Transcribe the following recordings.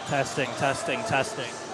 Testing, testing, testing.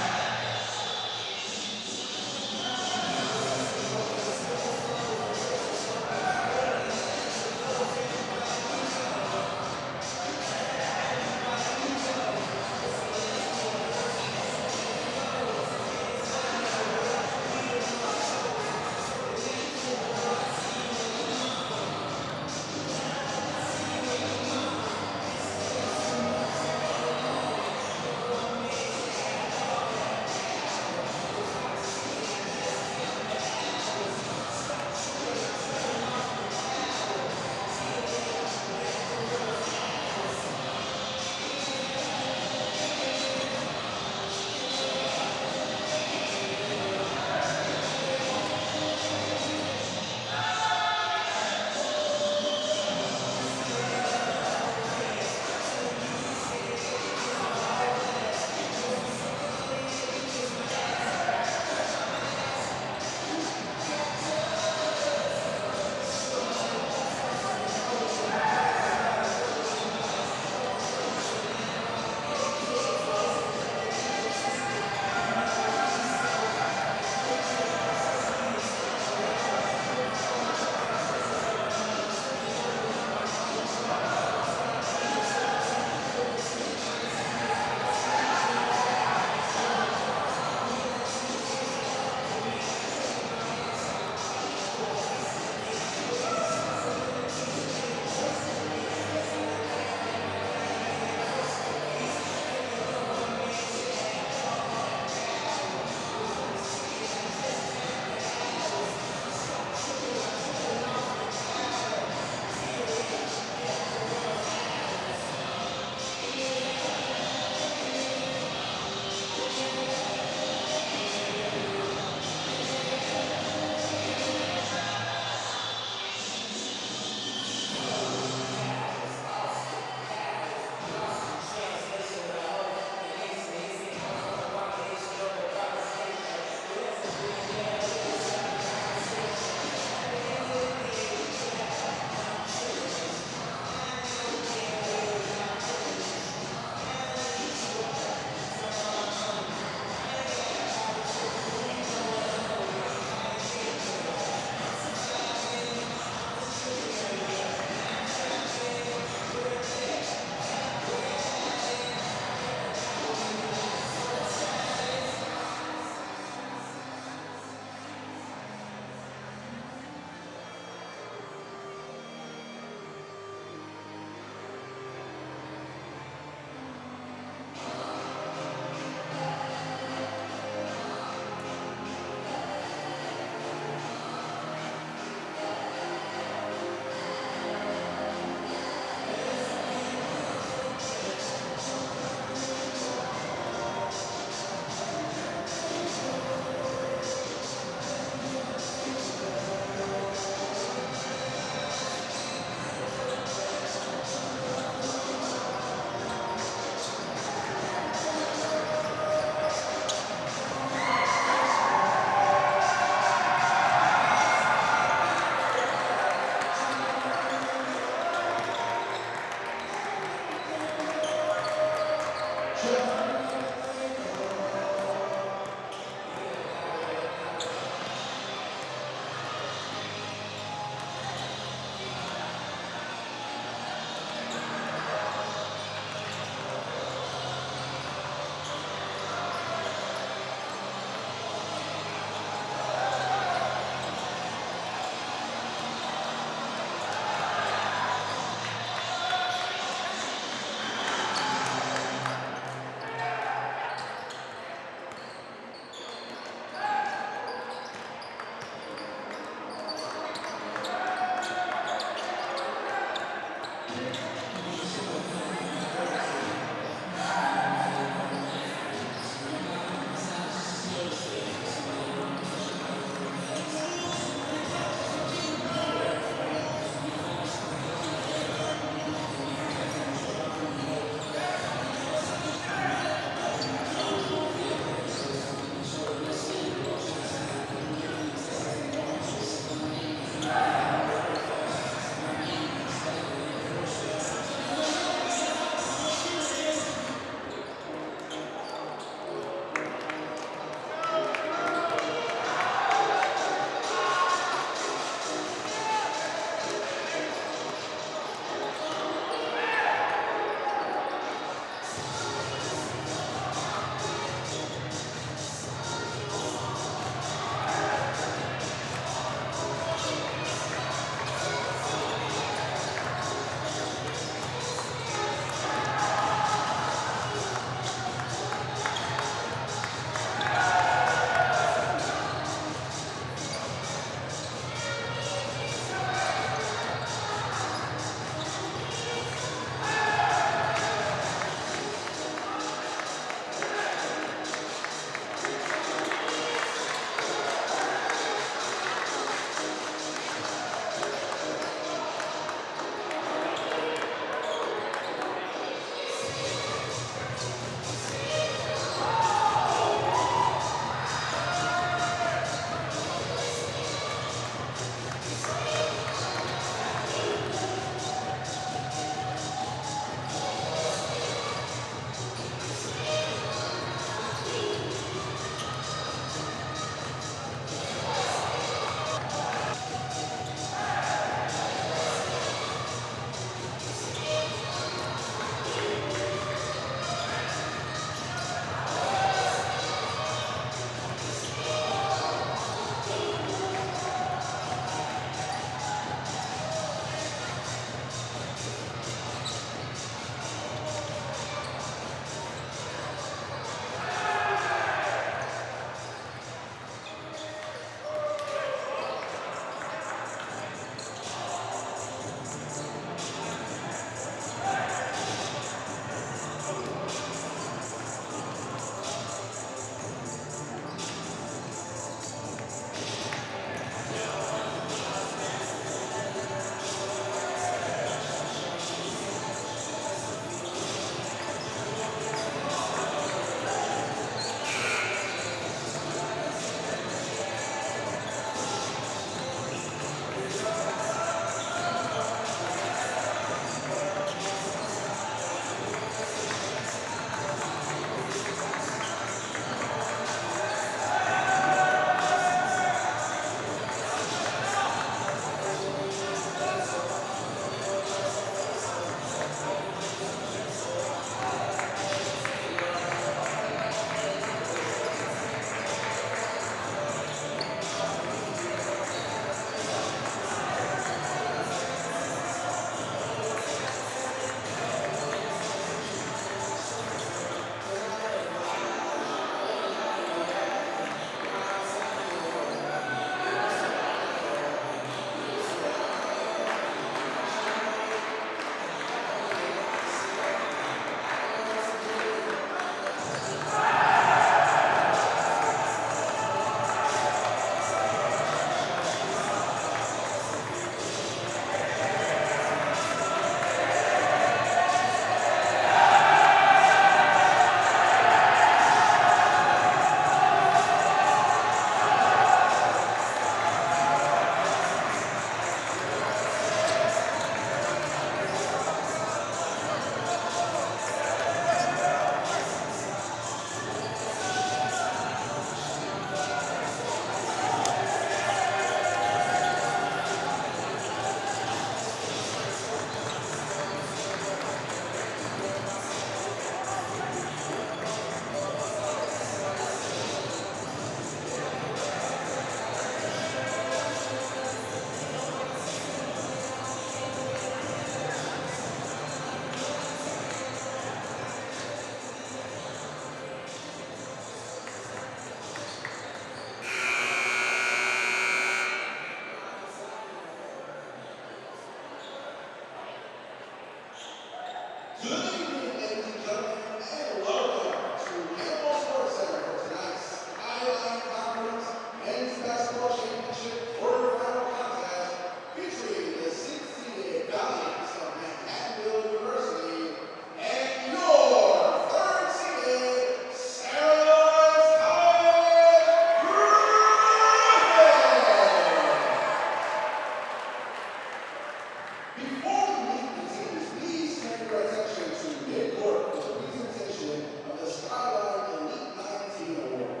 Before the meet continues, please turn your attention to mid-court for the presentation of the Skyline Elite 19 Award.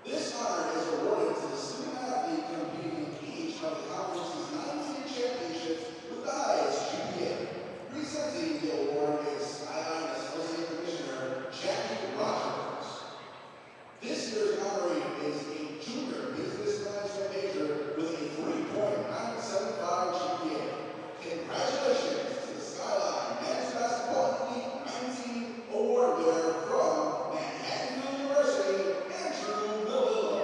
This honor is awarded to the student athlete competing in each of the conference's 19 championships with the highest GPA. Presenting the award is Skyline Associate Commissioner Jackie Rogers. This year's honoree is a junior business management major with a 3.975 GPA. Congratulations to the Skyline Men's Basketball Elite 19 Award winner from Manhattanville University, Andrew Miller.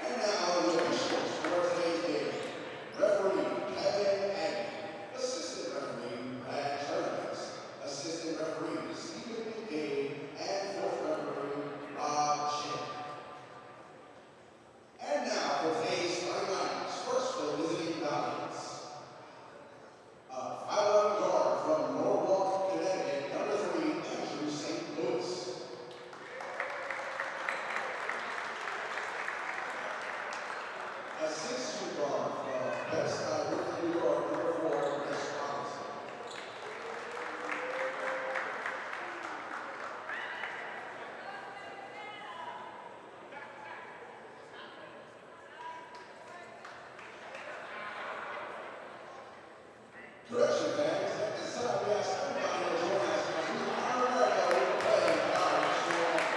And now the officials for today's game. Referee Kevin Aggie. Assistant referee Brad Turner. Assistant referee Stephen Gay. And fourth referee Rob Shin. And now for today's starting lineups. First for the visiting Falcons. 5'11" guard from Norwalk, Connecticut, number 3, Andrew St. Louis. A 6'2" guard from Bed-Stuy, New York, number 4, Chris Robinson. Correction fans, at this time we ask everybody to join us as we honor America with the playing of our national anthem.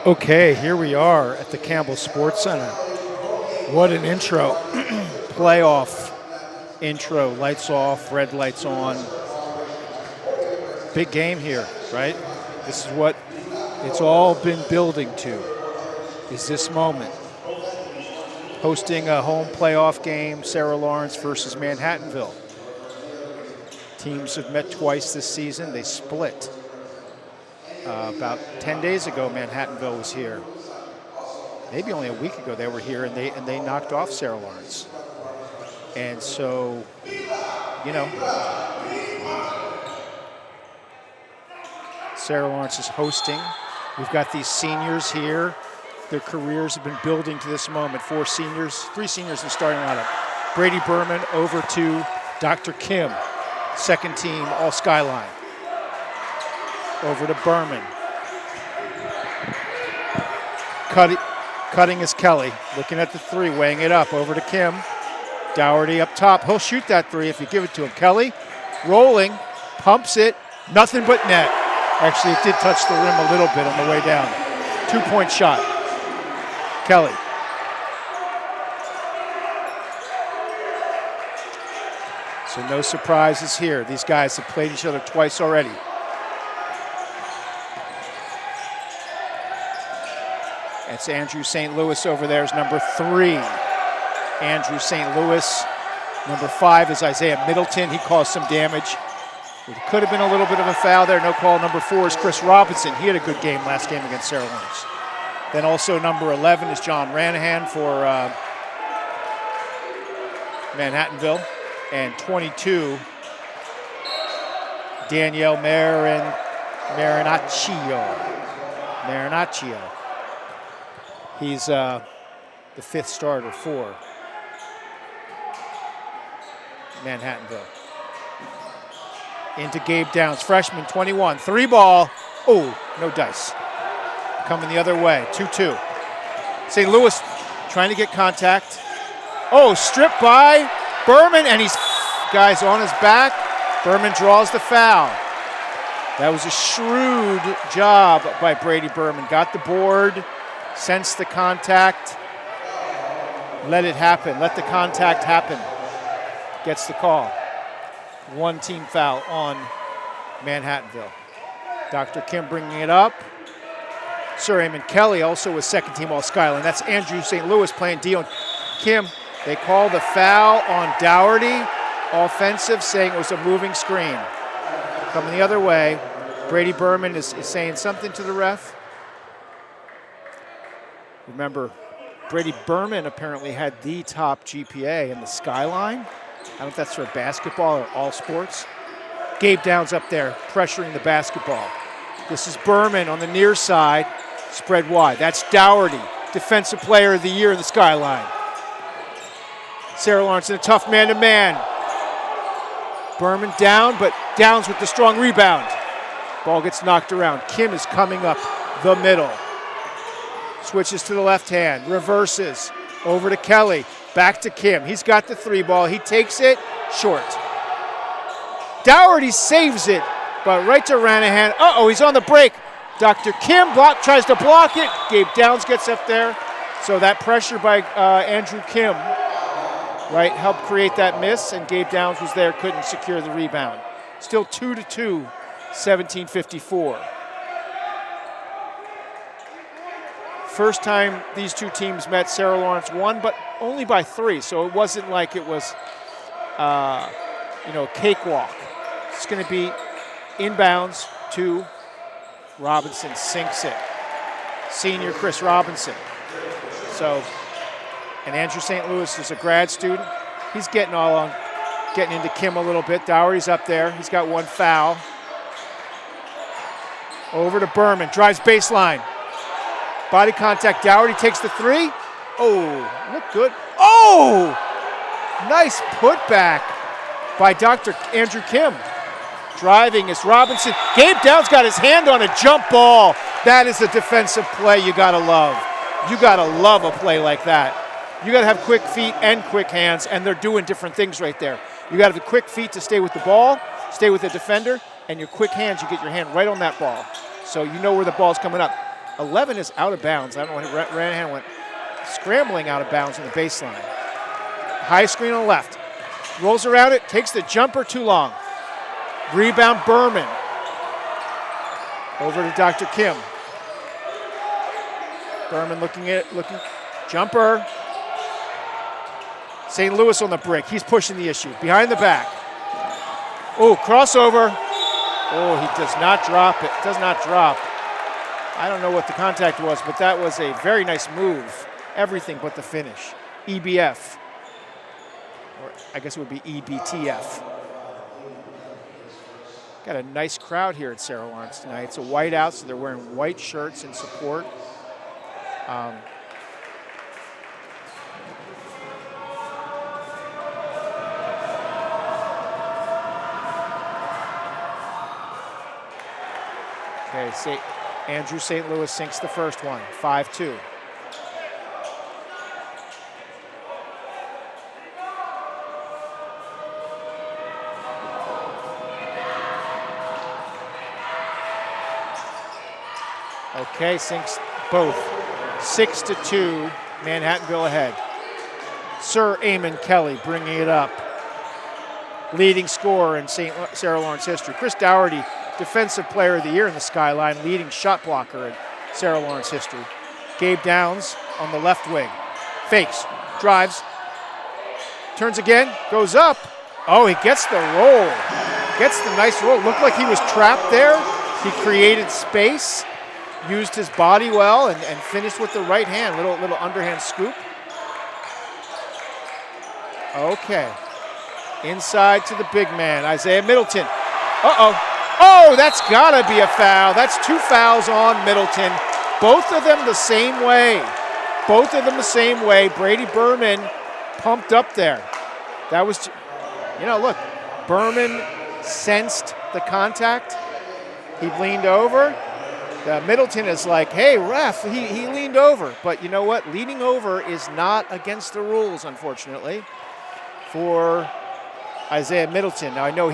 Okay, here we are at the Campbell Sports Center. What an intro. Playoff intro. Lights off, red lights on. Big game here, right? This is what it's all been building to, is this moment. Hosting a home playoff game, Sarah Lawrence versus Manhattanville. Teams have met twice this season. They split. About 10 days ago, Manhattanville was here. Maybe only a week ago they were here, and they knocked off Sarah Lawrence. And so, you know, Sarah Lawrence is hosting. We've got these seniors here. Their careers have been building to this moment. 3 seniors in the starting lineup. Brady Berman over to Dr. Kim, second team all Skyline. Over to Berman. Cutting is Kelly. Looking at the 3, weighing it up. Over to Kim. Dougherty up top. He'll shoot that 3 if you give it to him. Kelly rolling, pumps it. Nothing but net. Actually, it did touch the rim a little bit on the way down. 2-point shot. Kelly. So no surprises here. These guys have played each other twice already. It's Andrew St. Louis over there is number 3. Andrew St. Louis. Number 5 is Isaiah Middleton. He caused some damage. It could have been a little bit of a foul there. No call. Number 4 is Chris Robinson. He had a good game last game against Sarah Lawrence. Then also number 11 is John Ranahan for Manhattanville. And 22, Danielle Marinaccio. He's the 5th starter for Manhattanville. Into Gabe Downs, freshman, 21. 3 ball. Oh, no dice. Coming the other way, 2-2. St. Louis trying to get contact. Oh, stripped by Berman, and he's guys on his back. Berman draws the foul. That was a shrewd job by Brady Berman. Got the board. Sense the contact, let it happen, let the contact happen. Gets the call. 1 team foul on Manhattanville. Dr. Kim bringing it up. Sir Eamon Kelly also was second team all Skyline. That's Andrew St. Louis playing Dion Kim. They call the foul on Dougherty. Offensive, saying it was a moving screen. Coming the other way, Brady Berman is saying something to the ref. Remember, Brady Berman apparently had the top GPA in the Skyline. I don't know if that's for basketball or all sports. Gabe Downs up there pressuring the basketball. This is Berman on the near side, spread wide. That's Dougherty, Defensive Player of the Year in the Skyline. Sarah Lawrence in a tough man-to-man. Berman down, but Downs with the strong rebound. Ball gets knocked around. Kim is coming up the middle. Switches to the left hand, reverses, over to Kelly, back to Kim. He's got the 3 ball, he takes it, short. Dougherty saves it, but right to Ranahan. Uh-oh, he's on the break. Dr. Kim tries to block it. Gabe Downs gets up there. So that pressure by Andrew Kim, right, helped create that miss, and Gabe Downs was there, couldn't secure the rebound. Still 2-2, 17:54. First time these two teams met, Sarah Lawrence won, but only by 3. So it wasn't like it was, a cakewalk. It's going to be inbounds to Robinson, sinks it. Senior Chris Robinson. So, and Andrew St. Louis is a grad student. He's getting into Kim a little bit. Dougherty's up there. He's got 1 foul. Over to Berman, drives baseline. Body contact, Dougherty takes the 3, Oh, look good. Oh! Nice putback by Dr. Andrew Kim. Driving is Robinson. Gabe Downs got his hand on a jump ball. That is a defensive play you gotta love. You gotta love a play like that. You gotta have quick feet and quick hands, and they're doing different things right there. You gotta have the quick feet to stay with the ball, stay with the defender, and your quick hands, you get your hand right on that ball. So you know where the ball's coming up. 11 is out of bounds. I don't know when Ranahan went scrambling out of bounds on the baseline. High screen on the left. Rolls around it, takes the jumper too long. Rebound Berman. Over to Dr. Kim. Berman looking, jumper. St. Louis on the break. He's pushing the issue. Behind the back. Oh, crossover. Oh, he does not drop it. Does not drop. I don't know what the contact was, but that was a very nice move. Everything but the finish. EBF. Or I guess it would be EBTF. Got a nice crowd here at Sarah Lawrence tonight. It's a whiteout, so they're wearing white shirts in support. Okay, Andrew St. Louis sinks the first one, 5-2. Okay, sinks both. 6-2, Manhattanville ahead. Sir Eamon Kelly bringing it up. Leading scorer in Sarah Lawrence history. Chris Dougherty, Defensive Player of the Year in the Skyline, leading shot blocker in Sarah Lawrence history. Gabe Downs on the left wing. Fakes, drives, turns again, goes up. Oh, he gets the roll. Gets the nice roll. Looked like he was trapped there. He created space. Used his body well and finished with the right hand. Little underhand scoop. Okay. Inside to the big man, Isaiah Middleton. Uh-oh. Oh, that's gotta be a foul. That's 2 fouls on Middleton. Both of them the same way. Both of them the same way. Brady Berman pumped up there. That was, look, Berman sensed the contact. He leaned over. Middleton is like, hey, ref, he leaned over. But you know what? Leaning over is not against the rules, unfortunately, for Isaiah Middleton. Now, I know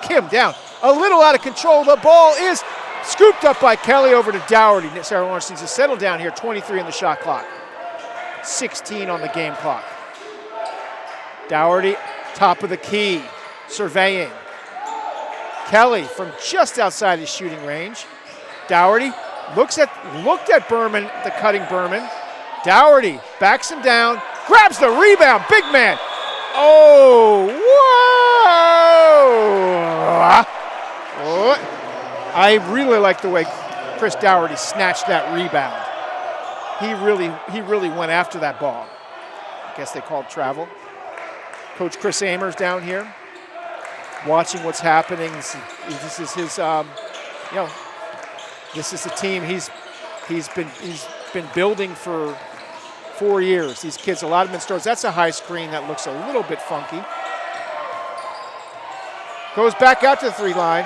Kim down. A little out of control. The ball is scooped up by Kelly over to Dougherty. Sarah Lawrence needs to settle down here. 23 on the shot clock. 16 on the game clock. Dougherty, top of the key, surveying. Kelly from just outside his shooting range. Dougherty looked at Berman, the cutting Berman. Dougherty backs him down, grabs the rebound, big man. Oh, whoa! I really like the way Chris Dougherty snatched that rebound. He really went after that ball. I guess they called travel. Coach Chris Amers down here, watching what's happening. This is his, this is the team he's been building for 4 years. These kids, a lot of them in stars. That's a high screen that looks a little bit funky. Goes back out to the 3 line.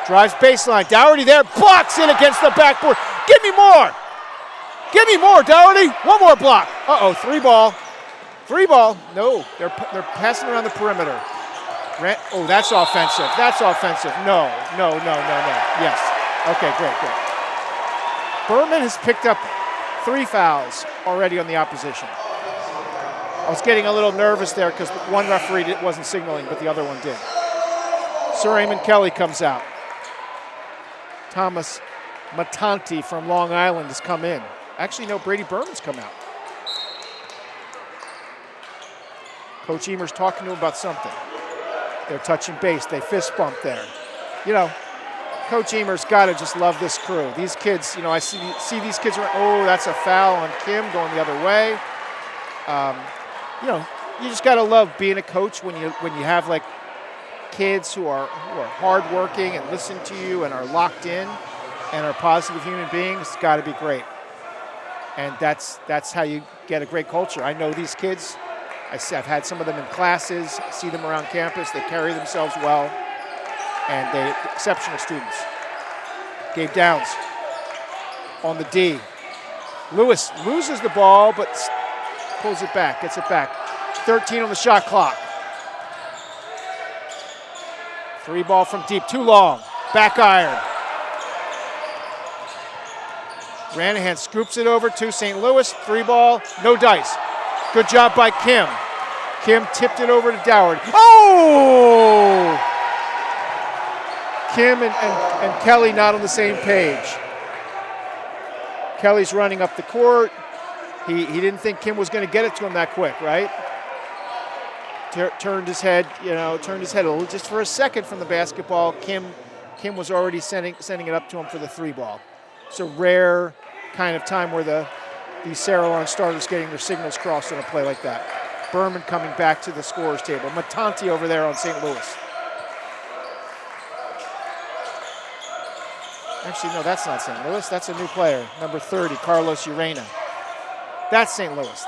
Drives baseline. Dougherty there, blocks in against the backboard. Give me more. Give me more, Dougherty. One more block. Uh-oh, 3 ball. 3 ball. No, they're passing around the perimeter. Oh, that's offensive. That's offensive. No. Yes. Okay, great. Berman has picked up 3 fouls already on the opposition. I was getting a little nervous there because one referee wasn't signaling, but the other one did. Sir Eamon Kelly comes out. Thomas Matanti from Long Island has come in. Actually, no, Brady Berman's come out. Coach Emer's talking to him about something. They're touching base. They fist bump there. Coach Emer's got to just love this crew. These kids, I see these kids. Oh, that's a foul on Kim going the other way. You just got to love being a coach when you have like kids who are hardworking and listen to you and are locked in and are positive human beings. It's got to be great. And that's how you get a great culture. I know these kids. I've had some of them in classes, see them around campus. They carry themselves well, and they're exceptional students. Gabe Downs on the D. Lewis loses the ball, but pulls it back, gets it back. 13 on the shot clock. 3 ball from deep, too long. Back iron. Ranahan scoops it over to St. Louis. 3 ball, no dice. Good job by Kim. Kim tipped it over to Dougherty. Oh! Kim and Kelly not on the same page. Kelly's running up the court. He didn't think Kim was going to get it to him that quick, right? Turned his head, turned his head a little, just for a second from the basketball. Kim was already sending it up to him for the 3 ball. It's a rare kind of time where these Sarah Lawrence starters getting their signals crossed on a play like that. Berman coming back to the scorer's table. Matanti over there on St. Louis. Actually, no, that's not St. Louis. That's a new player, number 30, Carlos Urena. That's St. Louis.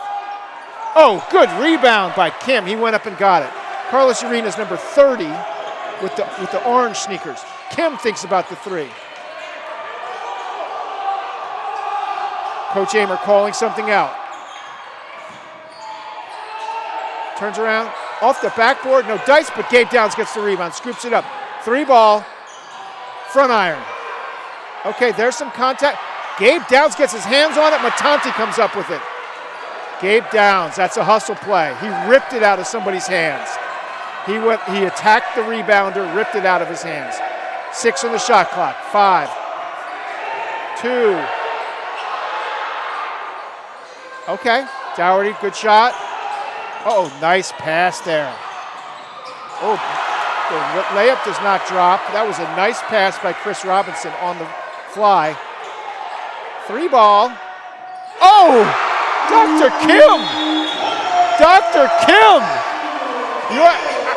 Oh, good rebound by Kim. He went up and got it. Carlos Urena's number 30 with the orange sneakers. Kim thinks about the 3. Coach Amer calling something out. Turns around, off the backboard, no dice, but Gabe Downs gets the rebound, scoops it up. 3 ball, front iron. Okay, there's some contact. Gabe Downs gets his hands on it, Matanti comes up with it. Gabe Downs, that's a hustle play. He ripped it out of somebody's hands. He attacked the rebounder, ripped it out of his hands. 6 on the shot clock, 5, 2. Okay, Dougherty, good shot. Oh, nice pass there. Oh, the layup does not drop. That was a nice pass by Chris Robinson on the fly. 3 ball. Oh, Dr. Kim! Dr. Kim!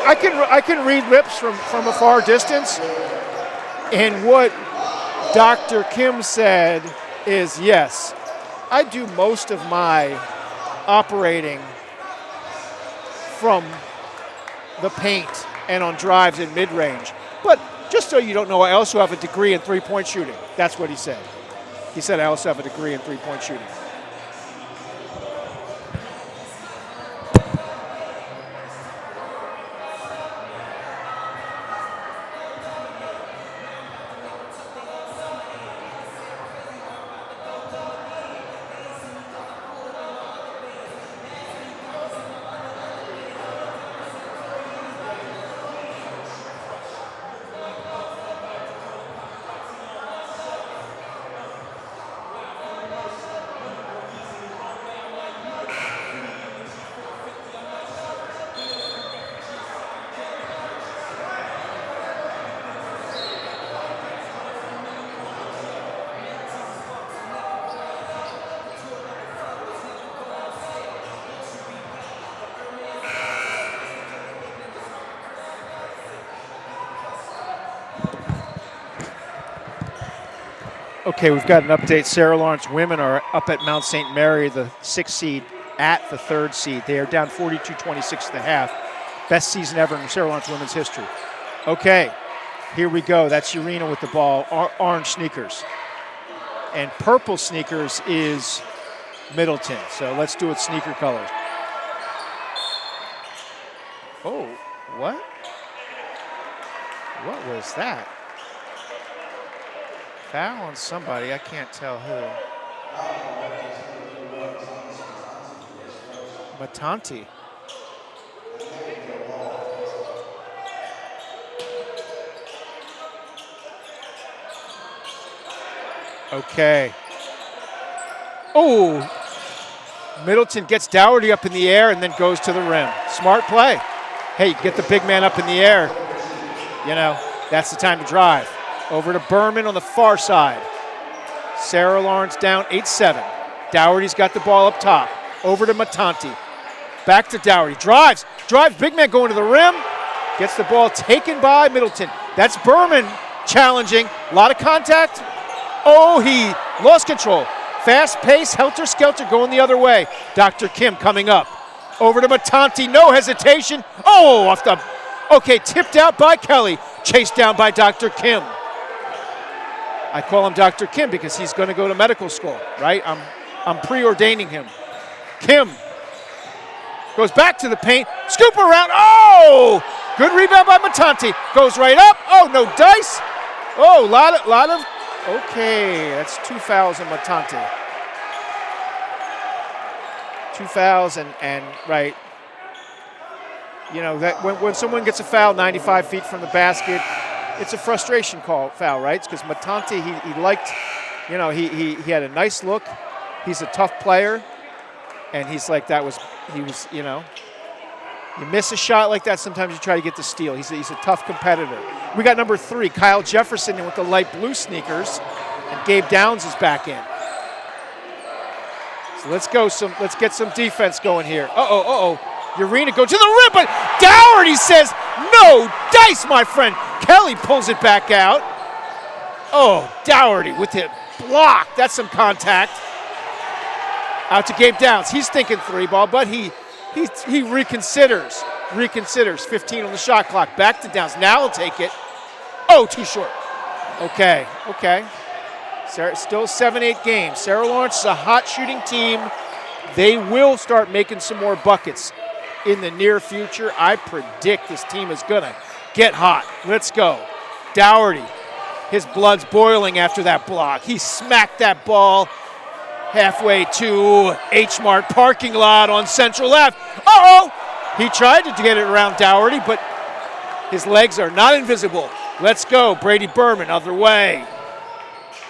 I can read lips from a far distance, and what Dr. Kim said is, yes, I do most of my operating from the paint and on drives in mid-range. But just so you don't know, I also have a degree in three-point shooting. That's what he said. He said, I also have a degree in three-point shooting. Okay, we've got an update. Sarah Lawrence women are up at Mount St. Mary, the 6th seed, at the 3rd seed. They are down 42-26 at the half. Best season ever in Sarah Lawrence women's history. Okay, here we go. That's Urena with the ball. Orange sneakers. And purple sneakers is Middleton. So let's do it sneaker colors. Oh, what? What was that? Foul on somebody, I can't tell who. Matanti. Okay. Oh, Middleton gets Dougherty up in the air and then goes to the rim. Smart play. Hey, get the big man up in the air. You know, that's the time to drive. Over to Berman on the far side. Sarah Lawrence down 8-7. Dougherty's got the ball up top. Over to Matanti. Back to Dougherty. Drives, big man going to the rim. Gets the ball taken by Middleton. That's Berman challenging. A lot of contact. Oh, he lost control. Fast pace, helter-skelter going the other way. Dr. Kim coming up. Over to Matanti, no hesitation. Oh, off the, okay, tipped out by Kelly. Chased down by Dr. Kim. I call him Dr. Kim because he's going to go to medical school, right? I'm preordaining him. Kim goes back to the paint, scoop around, oh! Good rebound by Matanti. Goes right up, oh, no dice. Oh, lot of, okay, that's 2 fouls on Matanti. 2 fouls and right. You know, that when someone gets a foul 95 feet from the basket, it's a frustration foul, right? It's because Matanti, he liked, you know, he had a nice look. He's a tough player. And he's like, he was, you know, you miss a shot like that, sometimes you try to get the steal. He's a tough competitor. We got number 3, Kyle Jefferson in with the light blue sneakers, and Gabe Downs is back in. So let's get some defense going here. Urena go to the rim, but Dougherty says, no dice, my friend. Kelly pulls it back out. Oh, Dougherty with it block. That's some contact. Out to Gabe Downs. He's thinking 3-ball, but he reconsiders. 15 on the shot clock. Back to Downs. Now he'll take it. Oh, too short. Okay. Still 7-8 games. Sarah Lawrence is a hot shooting team. They will start making some more buckets in the near future. I predict this team is going to get hot. Let's go. Dougherty. His blood's boiling after that block. He smacked that ball halfway to H-Mart parking lot on Central Ave. He tried to get it around Dougherty, but his legs are not invisible. Let's go. Brady Berman, other way.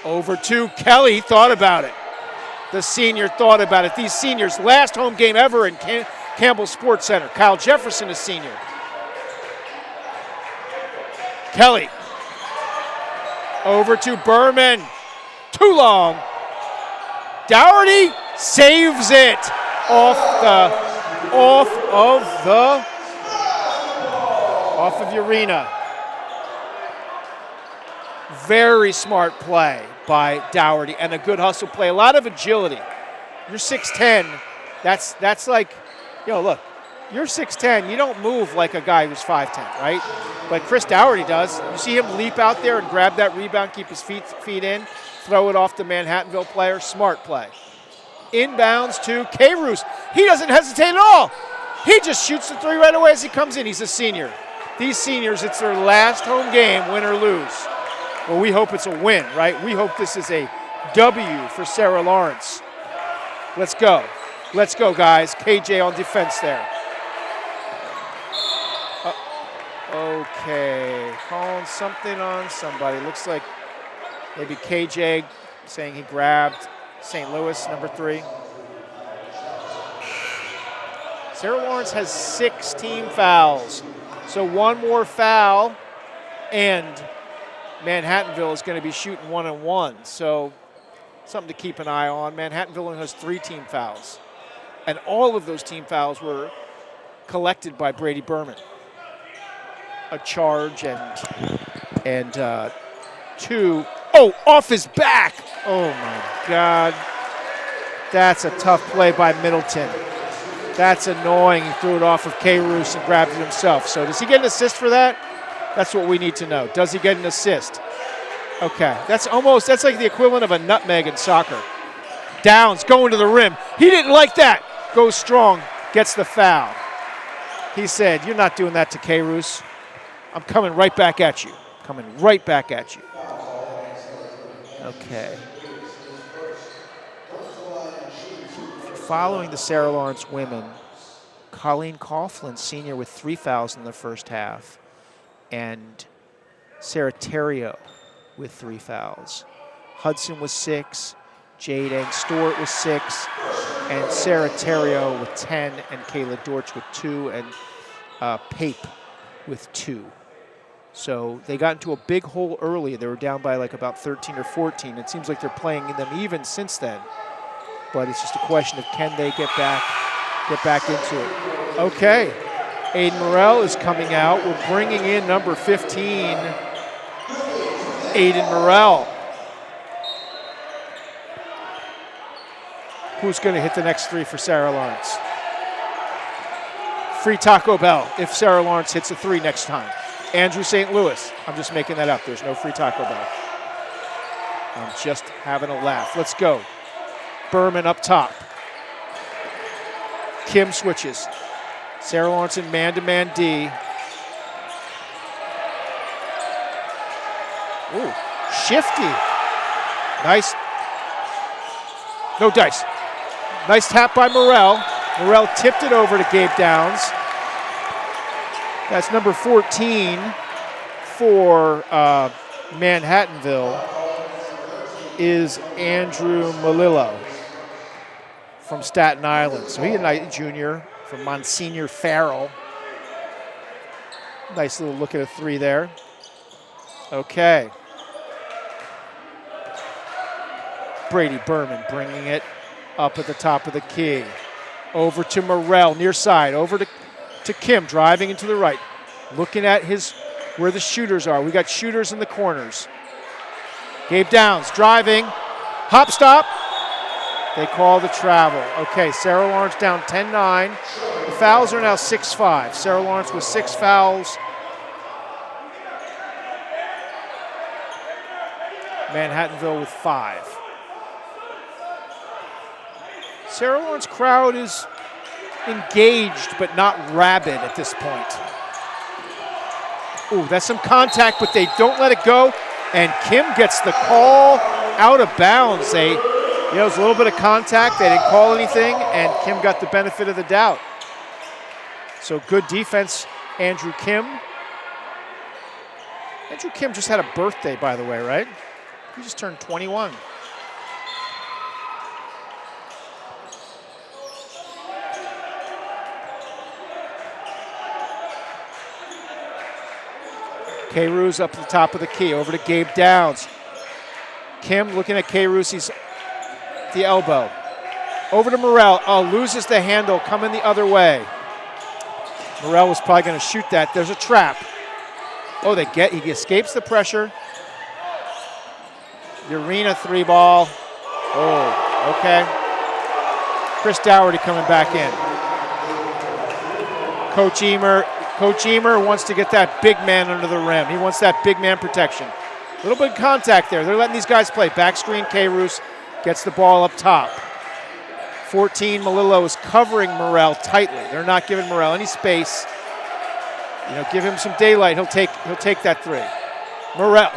Over to Kelly, thought about it. The senior thought about it. These seniors, last home game ever in Campbell Sports Center. Kyle Jefferson is senior. Kelly. Over to Berman. Too long. Dougherty saves it off of Urena. Very smart play by Dougherty and a good hustle play. A lot of agility. You're 6'10". That's like, look, you're 6'10". You don't move like a guy who's 5'10", right? But Chris Dougherty does. You see him leap out there and grab that rebound, keep his feet in, throw it off the Manhattanville player. Smart play. Inbounds to K-Roos. He doesn't hesitate at all. He just shoots the 3 right away as he comes in. He's a senior. These seniors, it's their last home game, win or lose. Well, we hope it's a win, right? We hope this is a W for Sarah Lawrence. Let's go. Let's go, guys. KJ on defense there. Okay. Calling something on somebody. Looks like maybe KJ saying he grabbed St. Louis, number 3. Sarah Lawrence has 6 team fouls. So one more foul, and Manhattanville is going to be shooting 1-on-1. So something to keep an eye on. Manhattanville only has 3 team fouls. And all of those team fouls were collected by Brady Berman. A charge and 2. Oh, off his back. Oh, my God. That's a tough play by Middleton. That's annoying. He threw it off of K-Roos and grabbed it himself. So does he get an assist for that? That's what we need to know. Does he get an assist? Okay. That's like the equivalent of a nutmeg in soccer. Downs going to the rim. He didn't like that. Goes strong. Gets the foul. He said, you're not doing that to K-Roos. I'm coming right back at you. Coming right back at you. Okay. Following the Sarah Lawrence women, Colleen Coughlin, senior, with 3 fouls in the first half, and Sarah Terrio with 3 fouls. Hudson with 6, Jade Ang Stewart with 6, and Sarah Terrio with 10, and Kayla Dortch with 2, and Pape with 2. So they got into a big hole early. They were down by like about 13 or 14. It seems like they're playing them even since then. But it's just a question of can they get back into it. Okay, Aiden Morrell is coming out. We're bringing in number 15, Aiden Morrell. who's going to hit the next three for Sarah Lawrence. Free Taco Bell if Sarah Lawrence hits a three next time. Andrew St. Louis. I'm just making that up. There's no free Taco Bell. I'm just having a laugh. Let's go. Berman up top. Kim switches. Sarah Lawrence in man-to-man D. Ooh, shifty. Nice. No dice. Nice tap by Morrell. Morrell tipped it over to Gabe Downs. That's number 14 for Manhattanville is Andrew Malillo from Staten Island. So he's a junior from Monsignor Farrell. Nice little look at a three there. Okay. Brady Berman bringing it up at the top of the key. Over to Morrell, near side. Over to Kim, driving into the right. Looking at where the shooters are. We got shooters in the corners. Gabe Downs driving. Hop stop. They call the travel. Okay, Sarah Lawrence down 10-9. The fouls are now 6-5. Sarah Lawrence with 6 fouls. Manhattanville with 5. Sarah Lawrence crowd is engaged but not rabid at this point. Ooh, that's some contact, but they don't let it go. And Kim gets the call out of bounds. It was a little bit of contact. They didn't call anything, and Kim got the benefit of the doubt. So good defense, Andrew Kim. Andrew Kim just had a birthday, by the way, right? He just turned 21. K. Roos up at the top of the key, over to Gabe Downs. Kim looking at K. Roos, he's at the elbow. Over to Morrell, loses the handle, coming the other way. Morrell was probably gonna shoot that. There's a trap. Oh, he escapes the pressure. Urena 3-ball. Oh, okay. Chris Dougherty coming back in. Coach Emer wants to get that big man under the rim. He wants that big man protection. A little bit of contact there. They're letting these guys play. Back screen, K. Roos gets the ball up top. 14, Malillo is covering Morrell tightly. They're not giving Morrell any space. Give him some daylight. He'll take that three. Morrell,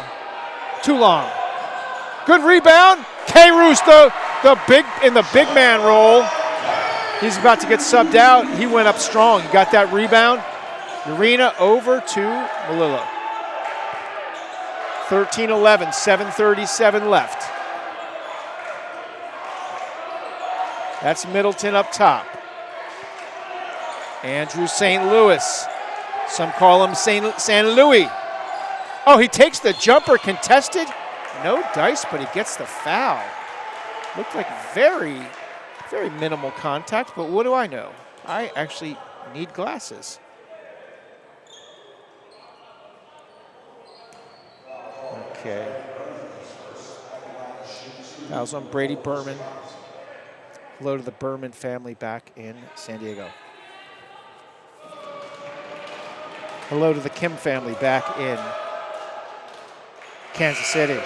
too long. Good rebound. K. Roos, the big man roll. He's about to get subbed out. He went up strong. He got that rebound. Urena over to Malillo. 13-11, 7:37 left. That's Middleton up top. Andrew St. Louis. Some call him San Louis. Oh, he takes the jumper contested. No dice, but he gets the foul. Looked like very, very minimal contact, but what do I know? I actually need glasses. Okay. That was on Brady Berman. Hello to the Berman family back in San Diego. Hello to the Kim family back in Kansas City.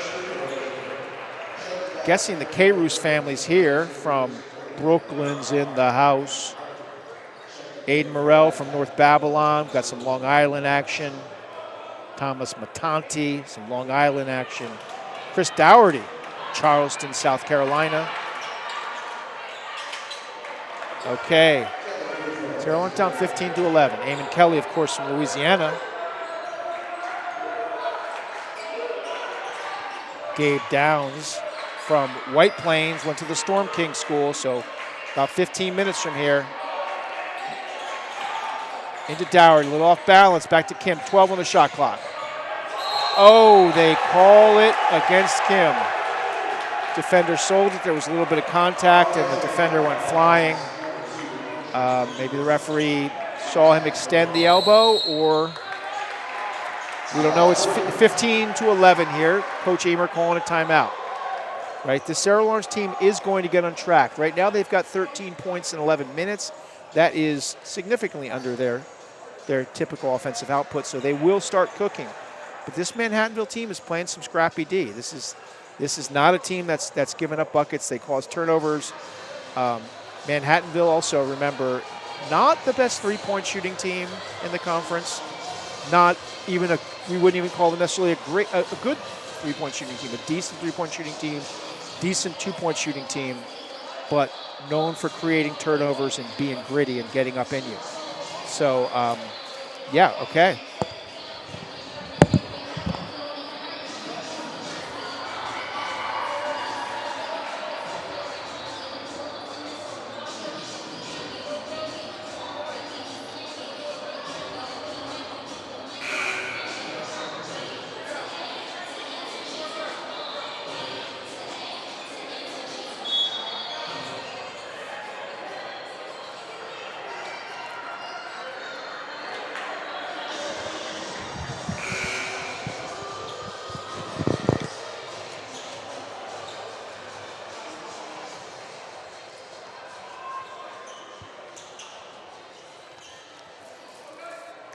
Guessing the K. Roos family's here from Brooklyn's in the house. Aiden Morrell from North Babylon. Got some Long Island action. Thomas Matanti, some Long Island action. Chris Dougherty, Charleston, South Carolina. Okay. Sarah went down 15-11. Eamon Kelly, of course, from Louisiana. Gabe Downs from White Plains, went to the Storm King School, so about 15 minutes from here. Into Dougherty, a little off balance, back to Kim, 12 on the shot clock. Oh, they call it against Kim. Defender sold it, there was a little bit of contact, and the defender went flying. Maybe the referee saw him extend the elbow, or we don't know. It's 15-11 here. Coach Emer calling a timeout. right? The Sarah Lawrence team is going to get on track. Right now they've got 13 points in 11 minutes. That is significantly under their typical offensive output, so they will start cooking. But this Manhattanville team is playing some scrappy D. This is not a team that's given up buckets. They cause turnovers. Manhattanville also, remember, not the best three-point shooting team in the conference. Not even we wouldn't even call them necessarily a good three-point shooting team. A decent three-point shooting team, decent two-point shooting team, but known for creating turnovers and being gritty and getting up in you. So, yeah, okay.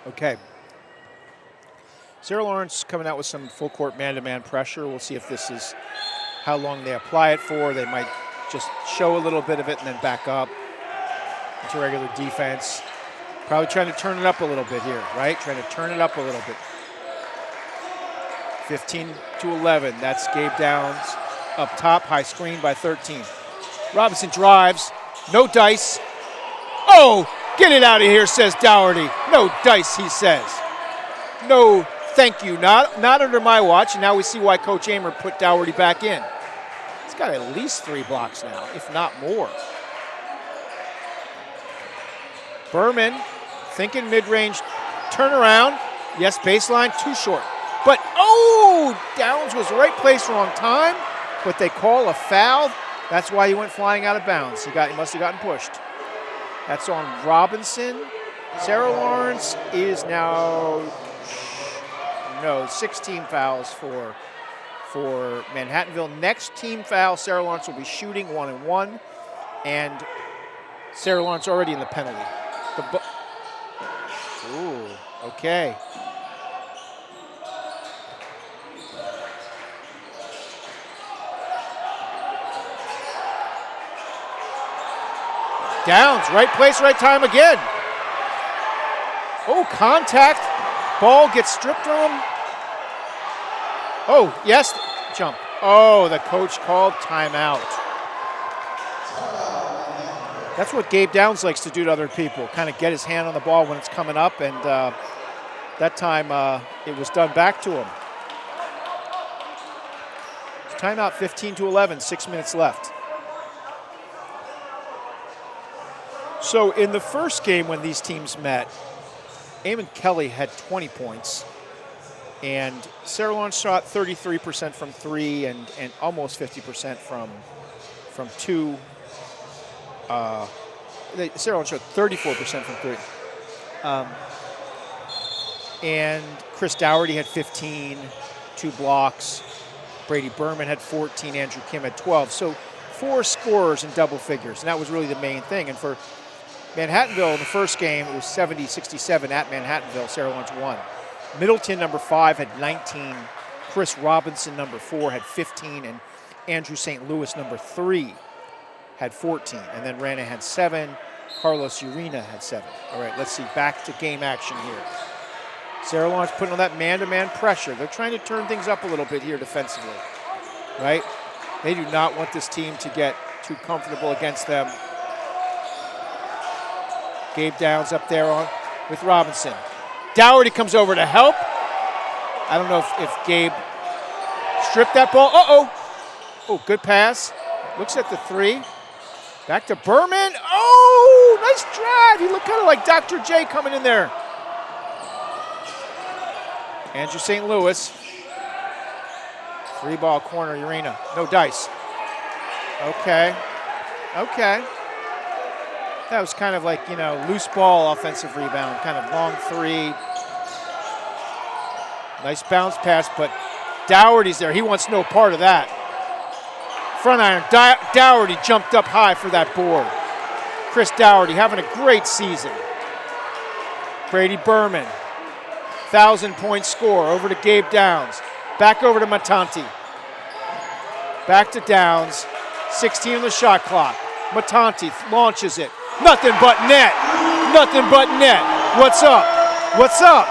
Okay. Sarah Lawrence coming out with some full court man-to-man pressure. We'll see if this is how long they apply it for. They might just show a little bit of it and then back up into regular defense. Probably trying to turn it up a little bit here, right? Trying to turn it up a little bit. 15-11. That's Gabe Downs up top, high screen by 13. Robinson drives. No dice. Oh! Get it out of here, says Dougherty. No dice, he says. No, thank you. Not under my watch. And now we see why Coach Amer put Dougherty back in. He's got at least 3 blocks now, if not more. Berman thinking mid-range turnaround. Yes, baseline, too short. But, oh, Downs was right place, wrong time. But they call a foul. That's why he went flying out of bounds. He must have gotten pushed. That's on Robinson. Sarah Lawrence is now, 16 fouls for Manhattanville. Next team foul, Sarah Lawrence will be shooting 1-1. And Sarah Lawrence already in the penalty. Ooh, okay. Downs, right place, right time again. Oh, contact. Ball gets stripped from him. Oh, yes, jump. Oh, the coach called timeout. That's what Gabe Downs likes to do to other people, kind of get his hand on the ball when it's coming up, and that time it was done back to him. Timeout 15-11, 6 minutes left. So in the first game when these teams met, Eamon Kelly had 20 points, and Sarah Lawrence shot 33% from 3 and almost 50% from 2. Sarah Lawrence shot 34% from 3. And Chris Dougherty had 15, 2 blocks. Brady Berman had 14, Andrew Kim had 12. So 4 scorers in double figures, and that was really the main thing. And for Manhattanville in the first game, it was 70-67 at Manhattanville. Sarah Lawrence won. Middleton, number 5, had 19. Chris Robinson, number 4, had 15. And Andrew St. Louis, number 3, had 14. And then Rana had 7. Carlos Urena had 7. All right, let's see. Back to game action here. Sarah Lawrence putting on that man-to-man pressure. They're trying to turn things up a little bit here defensively, right? They do not want this team to get too comfortable against them. Gabe Downs up there with Robinson. Dougherty comes over to help. I don't know if Gabe stripped that ball. Oh, good pass. Looks at the 3. Back to Berman. Oh, nice drive. He looked kind of like Dr. J coming in there. Andrew St. Louis. 3-ball corner, Urena. No dice. Okay. That was kind of like, loose ball offensive rebound, kind of long 3. Nice bounce pass, but Dougherty's there. He wants no part of that. Front iron. Dougherty jumped up high for that board. Chris Dougherty having a great season. Brady Berman. 1,000-point score. Over to Gabe Downs. Back over to Matanti. Back to Downs. 16 on the shot clock. Matanti launches it. Nothing but net. Nothing but net. What's up? What's up?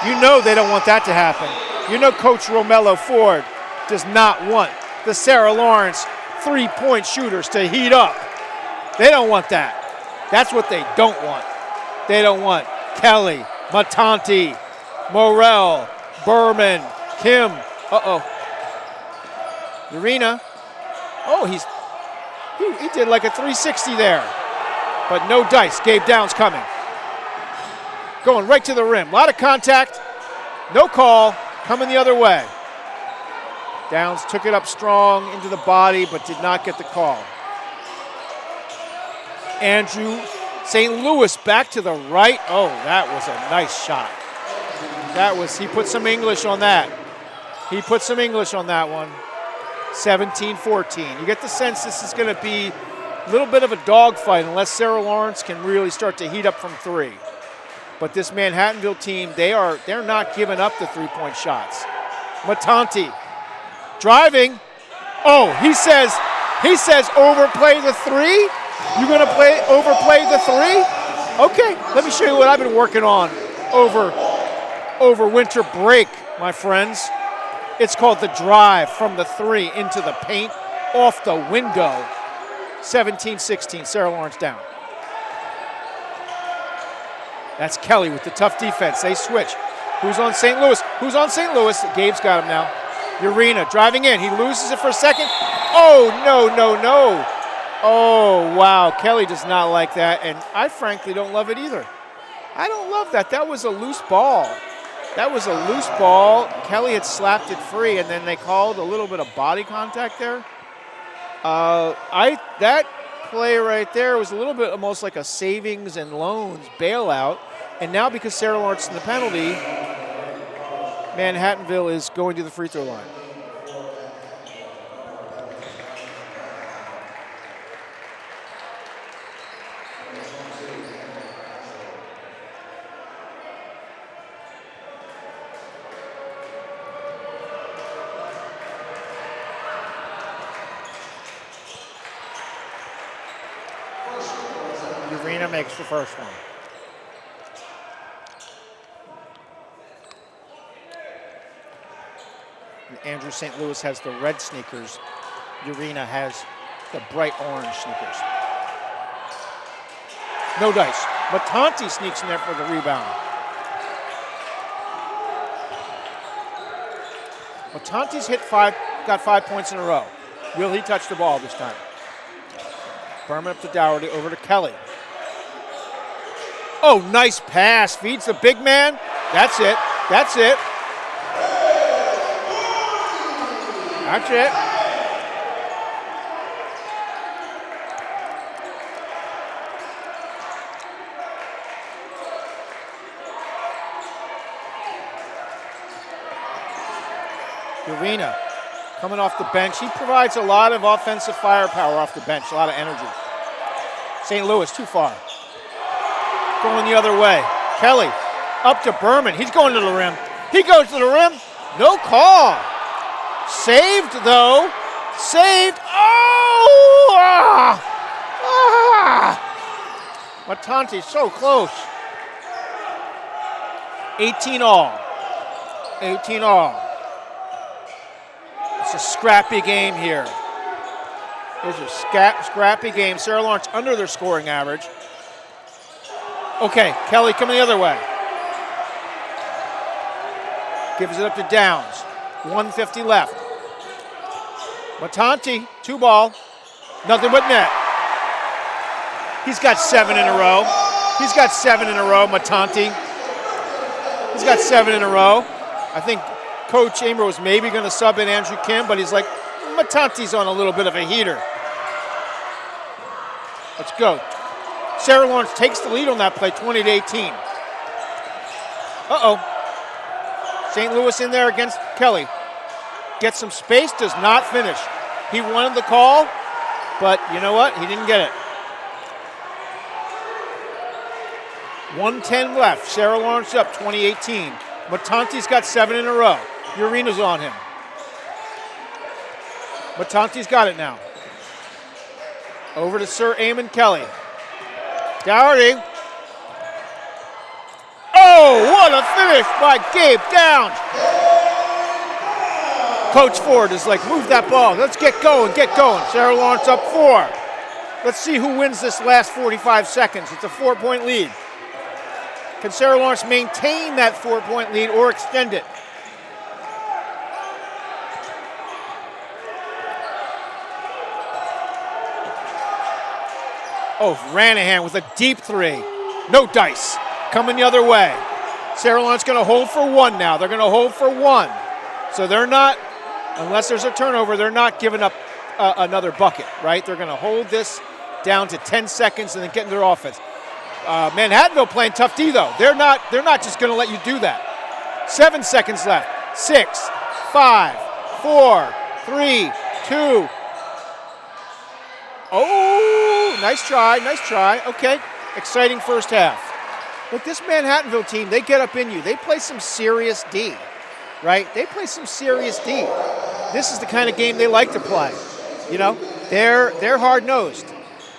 You know they don't want that to happen. You know Coach Romello Ford does not want the Sarah Lawrence three-point shooters to heat up. They don't want that. That's what they don't want. They don't want Kelly, Matanti, Morrell, Berman, Kim. Urena. Oh, he did like a 360 there. But no dice. Gabe Downs coming. Going right to the rim. A lot of contact. No call. Coming the other way. Downs took it up strong into the body, but did not get the call. Andrew St. Louis back to the right. Oh, that was a nice shot. He put some English on that. He put some English on that one. 17-14. You get the sense this is going to be a little bit of a dogfight unless Sarah Lawrence can really start to heat up from three. But this Manhattanville team, they're not giving up the three-point shots. Matanti driving. Oh, he says overplay the three? You're going to overplay the three? Okay, let me show you what I've been working on over winter break, my friends. It's called the drive from the three into the paint, off the window. 17-16, Sarah Lawrence down. That's Kelly with the tough defense. They switch. Who's on St. Louis? Who's on St. Louis? Gabe's got him now. Urena driving in. He loses it for a second. Oh, no. Oh, wow. Kelly does not like that, and I frankly don't love it either. I don't love that. That was a loose ball. Kelly had slapped it free, and then they called a little bit of body contact there. That play right there was a little bit almost like a savings and loans bailout. And now because Sarah Lawrence is in the penalty, Manhattanville is going to the free throw line. Urena makes the first one. And Andrew St. Louis has the red sneakers. Urena has the bright orange sneakers. No dice. Matanti sneaks in there for the rebound. Matanti's got 5 points in a row. Will he touch the ball this time? Berman up to Dougherty, over to Kelly. Oh, nice pass. Feeds the big man. That's it. Urena coming off the bench. He provides a lot of offensive firepower off the bench, a lot of energy. St. Louis too far. Going the other way. Kelly up to Berman. He's going to the rim. He goes to the rim. No call. Saved, though. Saved. Oh! Matanti so close. 18 all. It's a scrappy game here. It's a scrappy game. Sarah Lawrence under their scoring average. Okay, Kelly coming the other way. Gives it up to Downs. 1:50 left. Matanti, 2-ball. Nothing but net. He's got 7 in a row. Matanti. He's got 7 in a row. I think Coach Amer was maybe going to sub in Andrew Kim, but he's like, Matanti's on a little bit of a heater. Let's go. Sarah Lawrence takes the lead on that play, 20-18. St. Louis in there against Kelly. Gets some space, does not finish. He wanted the call, but you know what? He didn't get it. 1:10 left. Sarah Lawrence up, 2018. Matanti's got 7 in a row. Urina's on him. Matanti's got it now. Over to Sir Eamon Kelly. Dougherty. Oh, what a finish by Gabe Down. Coach Ford is like, move that ball. Let's get going, get going. Sarah Lawrence up 4. Let's see who wins this last 45 seconds. It's a 4-point lead. Can Sarah Lawrence maintain that 4-point lead or extend it? Oh, Ranahan with a deep 3. No dice. Coming the other way. Sarah Lawrence going to hold for 1 now. They're going to hold for 1. So they're not, unless there's a turnover, they're not giving up another bucket, right? They're going to hold this down to 10 seconds and then get into their offense. Manhattanville playing tough D, though. They're not just going to let you do that. 7 seconds left. 6, 5, 4, 3, 2. Oh, nice try, nice try. Okay, exciting first half. But this Manhattanville team, they get up in you. They play some serious D, right? They play some serious D. This is the kind of game they like to play. You know, they're hard-nosed.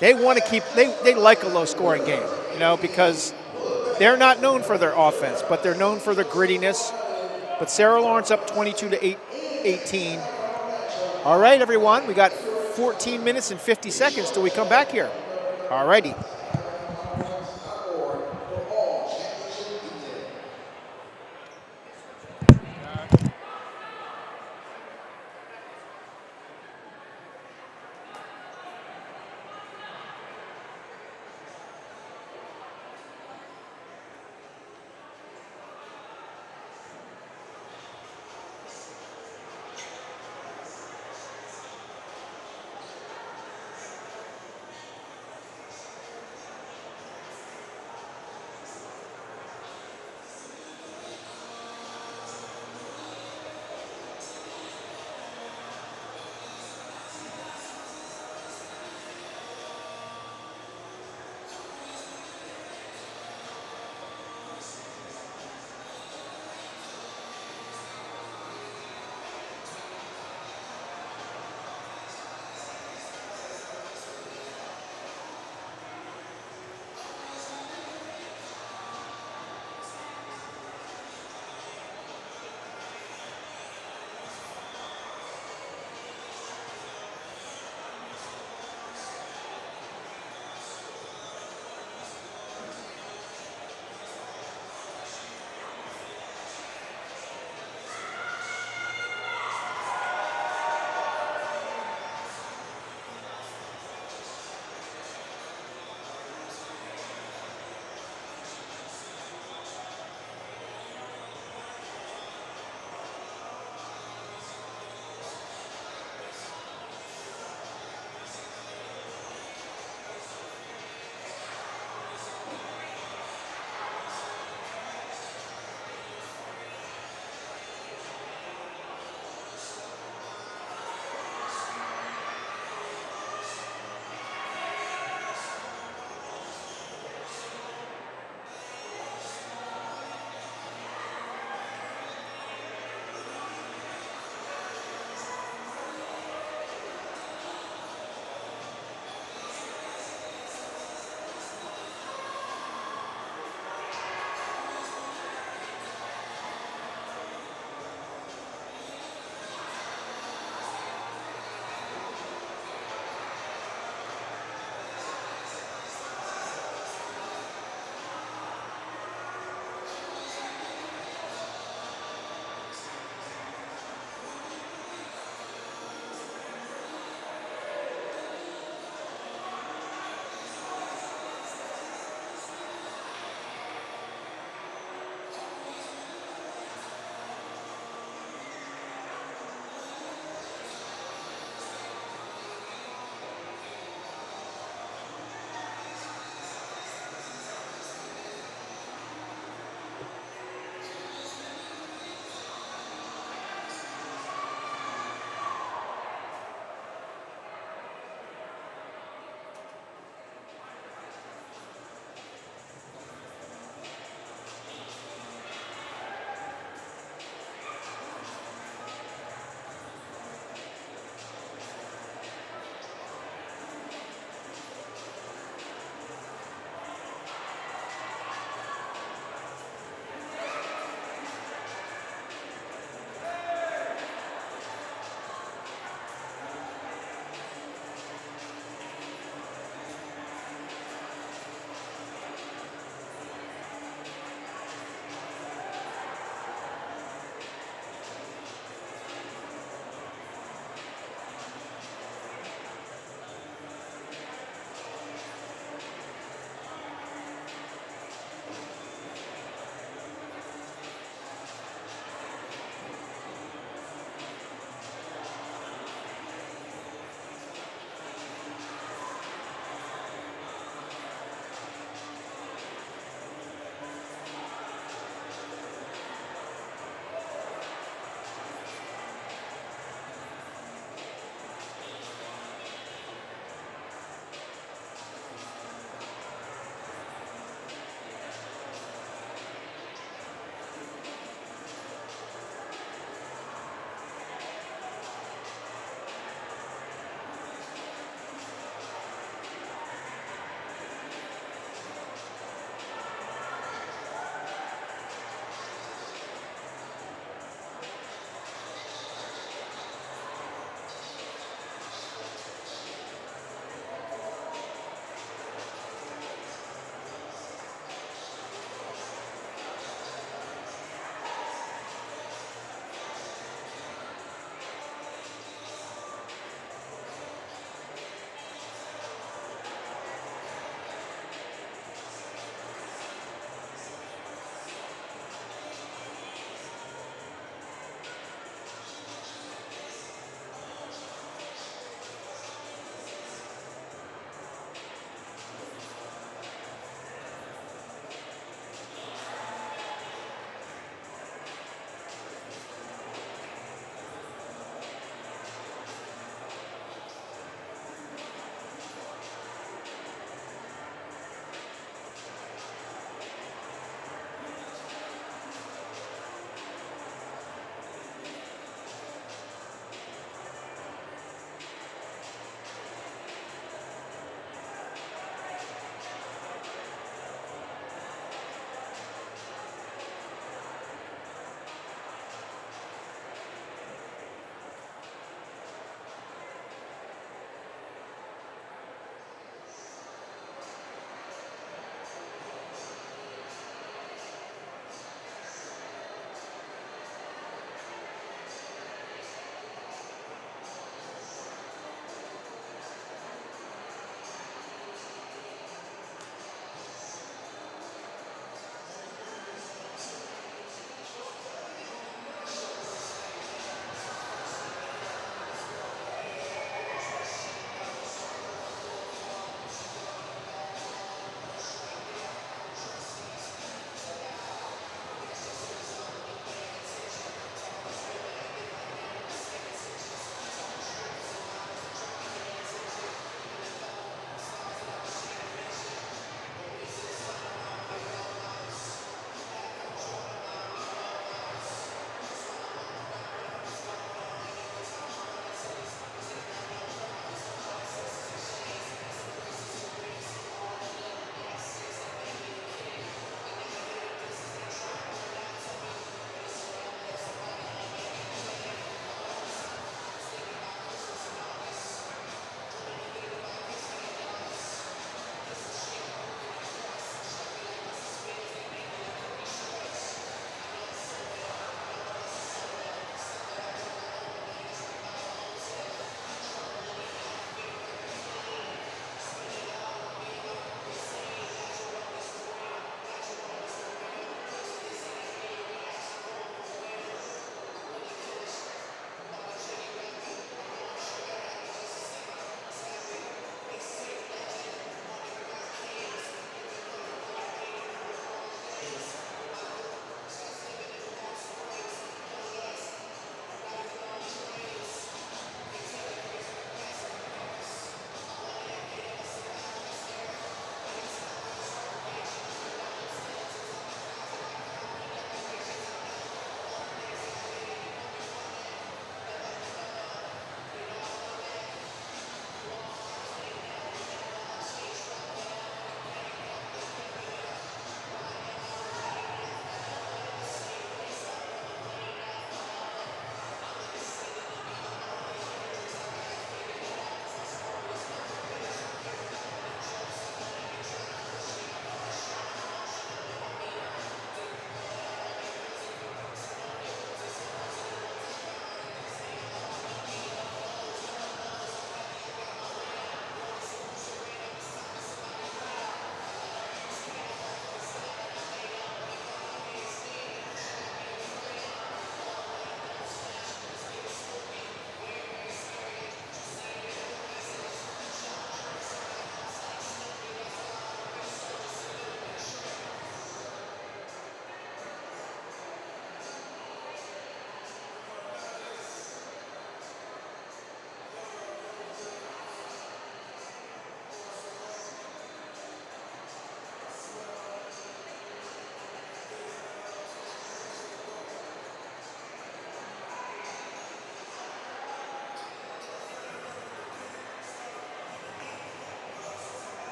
They want to keep, they like a low-scoring game, you know, because they're not known for their offense, but they're known for their grittiness. But Sarah Lawrence up 22-18. All right, everyone, we got 14 minutes and 50 seconds till we come back here. All righty.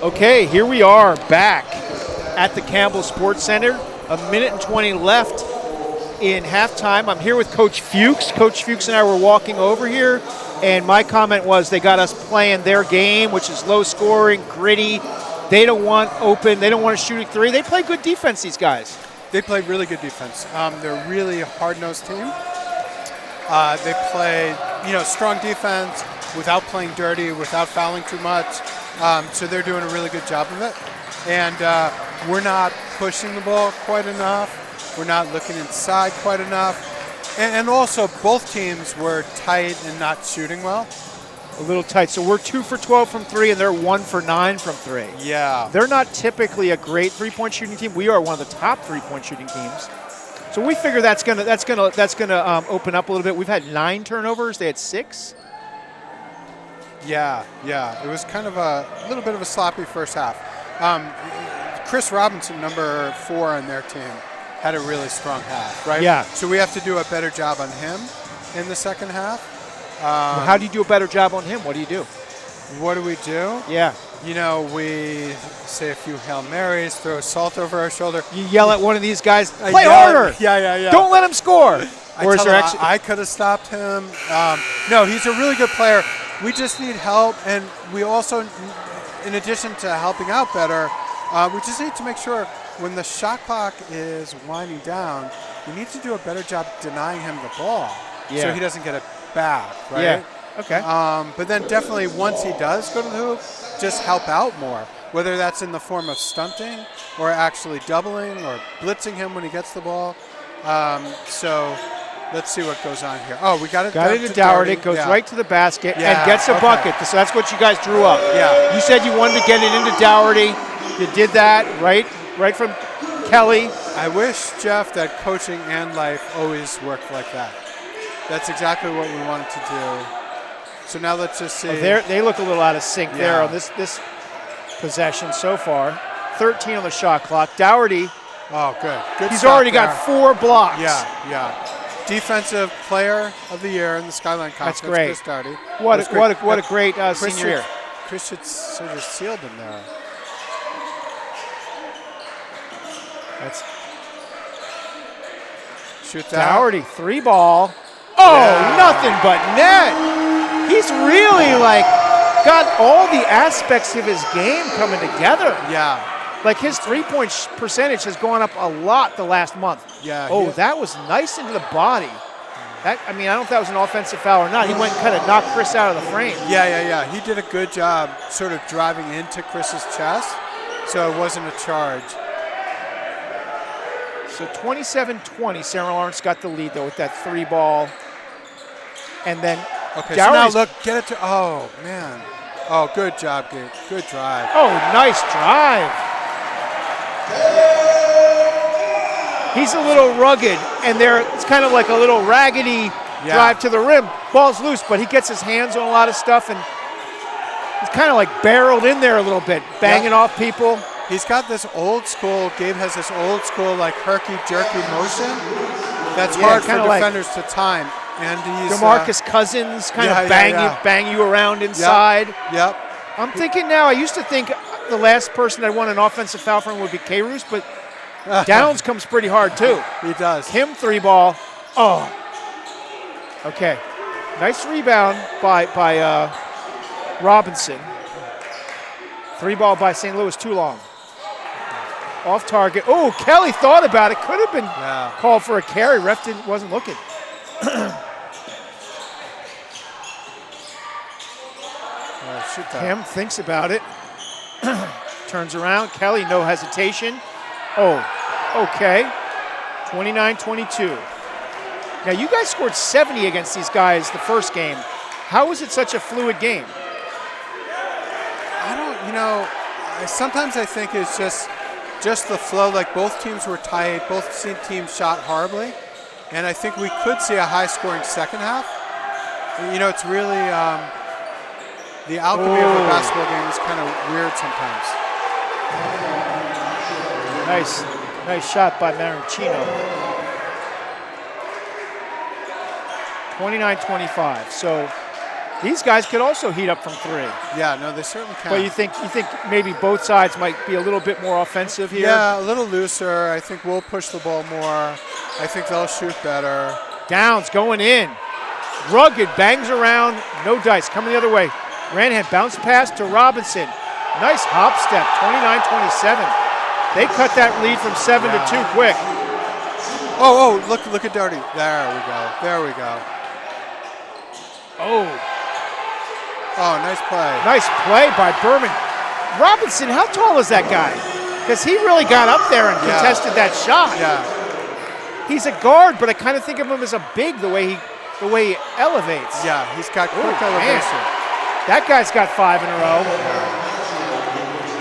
Okay, here we are back at the Campbell Sports Center. 1:20 left in halftime. I'm here with Coach Fuchs. Coach Fuchs and I were walking over here, and my comment was they got us playing their game, which is low scoring, gritty. They don't want open. They don't want to shoot a three. They play good defense, these guys. They play really good defense. They're a really hard-nosed team. They play, strong defense without playing dirty, without fouling too much. So they're doing a really good job of it. And we're not pushing the ball quite enough. We're not looking inside quite enough. And also, both teams were tight and not shooting well. A little tight. So we're 2 for 12 from three, and they're 1 for 9 from three. Yeah. They're not typically a great three-point shooting team. We are one of the top three-point shooting teams. So we figure that's gonna open up a little bit. We've had 9 turnovers. They had 6. Yeah. It was kind of a little bit of a sloppy first half. Chris Robinson, number 4 on their team, had a really strong half, right? Yeah. So we have to do a better job on him in the second half. How do you do a better job on him? What do you do? What do we do? Yeah. We say a few Hail Marys, throw salt over our shoulder. You yell at one of these guys, play harder. Yeah. Don't let him score. Or is there actually? I could have stopped him. No, he's a really good player. We just need help, and we also, in addition to helping out better, we just need to make sure when the shot clock is winding down, we need to do a better job denying him the ball so he doesn't get it back, right? Yeah. Okay. But then definitely once he does go to the hoop, just help out more, whether that's in the form of stunting or actually doubling or blitzing him when he gets the ball. So let's see what goes on here. Oh, we got it. Got it to Dougherty. Goes right to the basket and gets a bucket. So that's what you guys drew up. Yeah. You said you wanted to get it into Dougherty. You did that right from Kelly. I wish, Jeff, that coaching and life always worked like that. That's exactly what we wanted to do. So now let's just see. They look a little out of sync there on this possession so far. 13 on the shot clock. Dougherty. Oh, good. He's already got 4 blocks. Yeah. Defensive Player of the Year in the Skyline Conference. That's great. Chris Dougherty. What a great senior year. Chris should sort of sealed him there. Shoot that. Dougherty, 3 ball. Oh, nothing but net. He's really got all the aspects of his game coming together. Yeah. Like his 3-point percentage has gone up a lot the last month. Yeah. Oh, that was nice into the body. I don't know if that was an offensive foul or not. He went and kind of knocked Chris out of the frame. Yeah. He did a good job sort of driving into Chris's chest, so it wasn't a charge. So 27-20, Sarah Lawrence got the lead, though, with that 3 ball. And then okay, so now look, get it to, oh, man. Oh, good job, Gabe. Good drive. Oh, nice drive. He's a little rugged, and it's kind of like a little raggedy drive to the rim. Ball's loose, but he gets his hands on a lot of stuff, and he's kind of like barreled in there a little bit, banging off people. He's got this old school, Gabe has this old school like herky-jerky motion that's hard for defenders to time. And he's DeMarcus Cousins kind of bang you around inside. Yep. I'm thinking now, I used to think the last person that won an offensive foul from would be K-Roos, but Downs comes pretty hard too. He does. Him 3 ball. Oh. Okay. Nice rebound by Robinson. 3 ball by St. Louis, too long. Off target. Oh, Kelly thought about it. Could have been called for a carry. Ref wasn't looking. Kim thinks about it. Turns around. Kelly, no hesitation. Oh, okay. 29-22. Now, you guys scored 70 against these guys the first game. How is it such a fluid game? I don't, sometimes I think it's just the flow. Like both teams were tight, both teams shot horribly, and I think we could see a high-scoring second half. It's really the alchemy of a basketball game is kind of weird sometimes. Nice shot by Marancino. 29-25. So these guys could also heat up from three. Yeah, no, they certainly can. But you think maybe both sides might be a little bit more offensive here? Yeah, a little looser. I think we'll push the ball more. I think they'll shoot better. Downs going in. Rugged, bangs around, no dice. Coming the other way. Ranahan bounce pass to Robinson. Nice hop step, 29-27. They cut that lead from 7 to 2 quick. Oh, look at Doherty. There we go. Oh, nice play. nice play by Berman. Robinson, how tall is that guy? Because he really got up there and contested that shot. Yeah. He's a guard, but I kind of think of him as a big the way he elevates. Yeah, he's got quick elevation. That guy's got 5 in a row.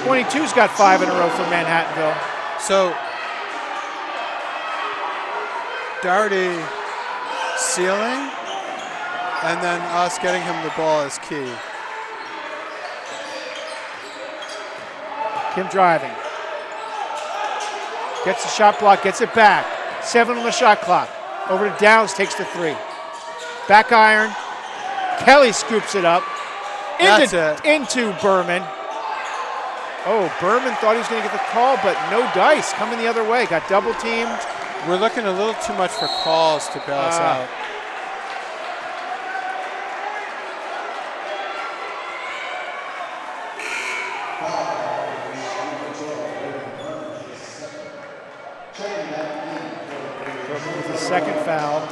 22's got 5 in a row for Manhattanville. So, Doherty sealing, and then us getting him the ball is key. Kim driving. Gets the shot block, gets it back. 7 on the shot clock. Over to Downs, takes the 3. Back iron. Kelly scoops it up. Into Berman. Oh, Berman thought he was going to get the call, but no dice. Coming the other way. Got double teamed. We're looking a little too much for calls to bail us out. With the second foul.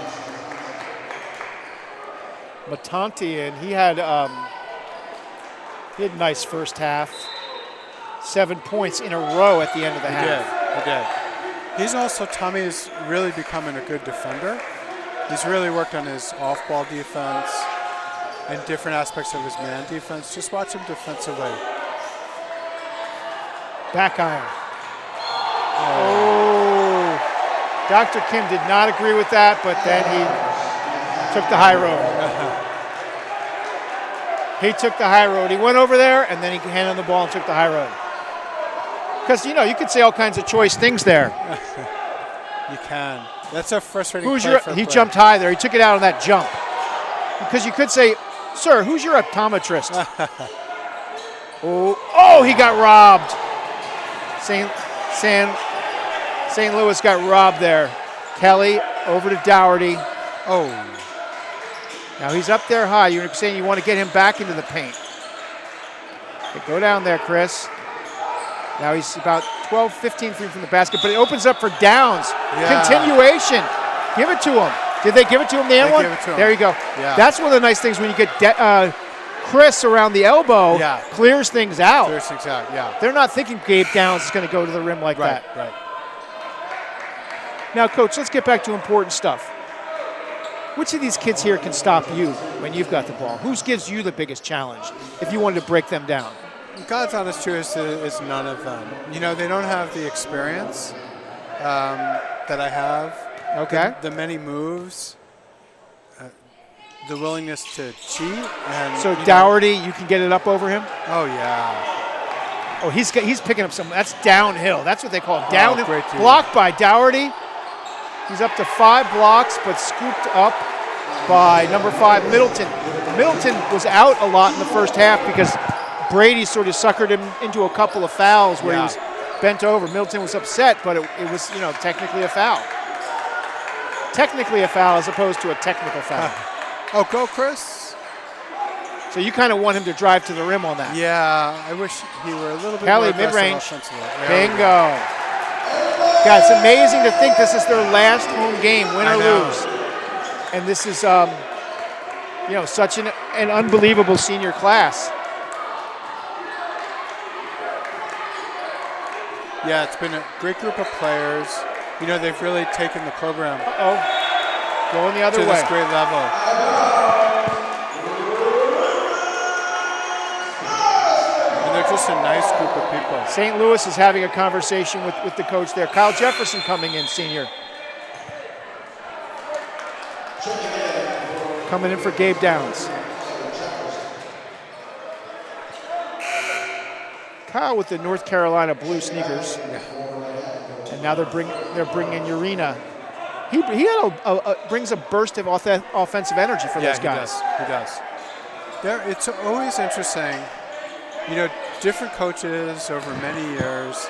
Matantian, he had a nice first half. 7 points in a row at the end of the half. He did. He's also, Tommy's really becoming a good defender. He's really worked on his off-ball defense and different aspects of his man defense. Just watch him defensively. Back iron. Oh. Dr. Kim did not agree with that, but then he took the high road. He took the high road. He went over there, and then he handed the ball and took the high road. Because, you could say all kinds of choice things there. You can. That's a frustrating He jumped high there. He took it out on that jump. Because you could say, sir, who's your optometrist? Oh, he got robbed. St. Louis got robbed there. Kelly over to Dougherty. Oh. Now he's up there high. You're saying you want to get him back into the paint. Okay, go down there, Chris. Now he's about 12, 15 feet from the basket, but it opens up for Downs. Yeah. Continuation. Give it to him. Did they give it to him, the end one? Give it to him. There you go. Yeah. That's one of the nice things when you get Chris around the elbow, clears things out. Clears things out, yeah. They're not thinking Gabe Downs is going to go to the rim like that. Right. Now, Coach, let's get back to important stuff. Which of these kids here can stop you when you've got the ball? Who gives you the biggest challenge if you wanted to break them down? God's honest truth is none of them. They don't have the experience that I have. Okay. The many moves, the willingness to cheat. And so Dougherty, you can get it up over him? Oh, yeah. Oh, he's picking up some. That's downhill. That's what they call it. Downhill. Great blocked by Dougherty. He's up to 5 blocks, but scooped up by number 5, Middleton. Middleton was out a lot in the first half because Brady sort of suckered him into a couple of fouls where he was bent over. Middleton was upset, but it was, technically a foul. Technically a foul as opposed to a technical foul. Oh, go, Chris. So you kind of want him to drive to the rim on that. Yeah, I wish he were a little bit Kelly, more mid-range. offensively. Bingo. God, it's amazing to think this is their last home game, win or lose. And this is, such an unbelievable senior class. Yeah, it's been a great group of players. They've really taken the program. going the other to way. this great level. And they're just a nice group of people. St. Louis is having a conversation with the coach there. Kyle Jefferson coming in, senior. Coming in for Gabe Downs. Kyle with the North Carolina blue sneakers. And now they're bringing in Urena. He brings a burst of offensive energy for those guys. He does. It's always interesting. You know, different coaches over many years.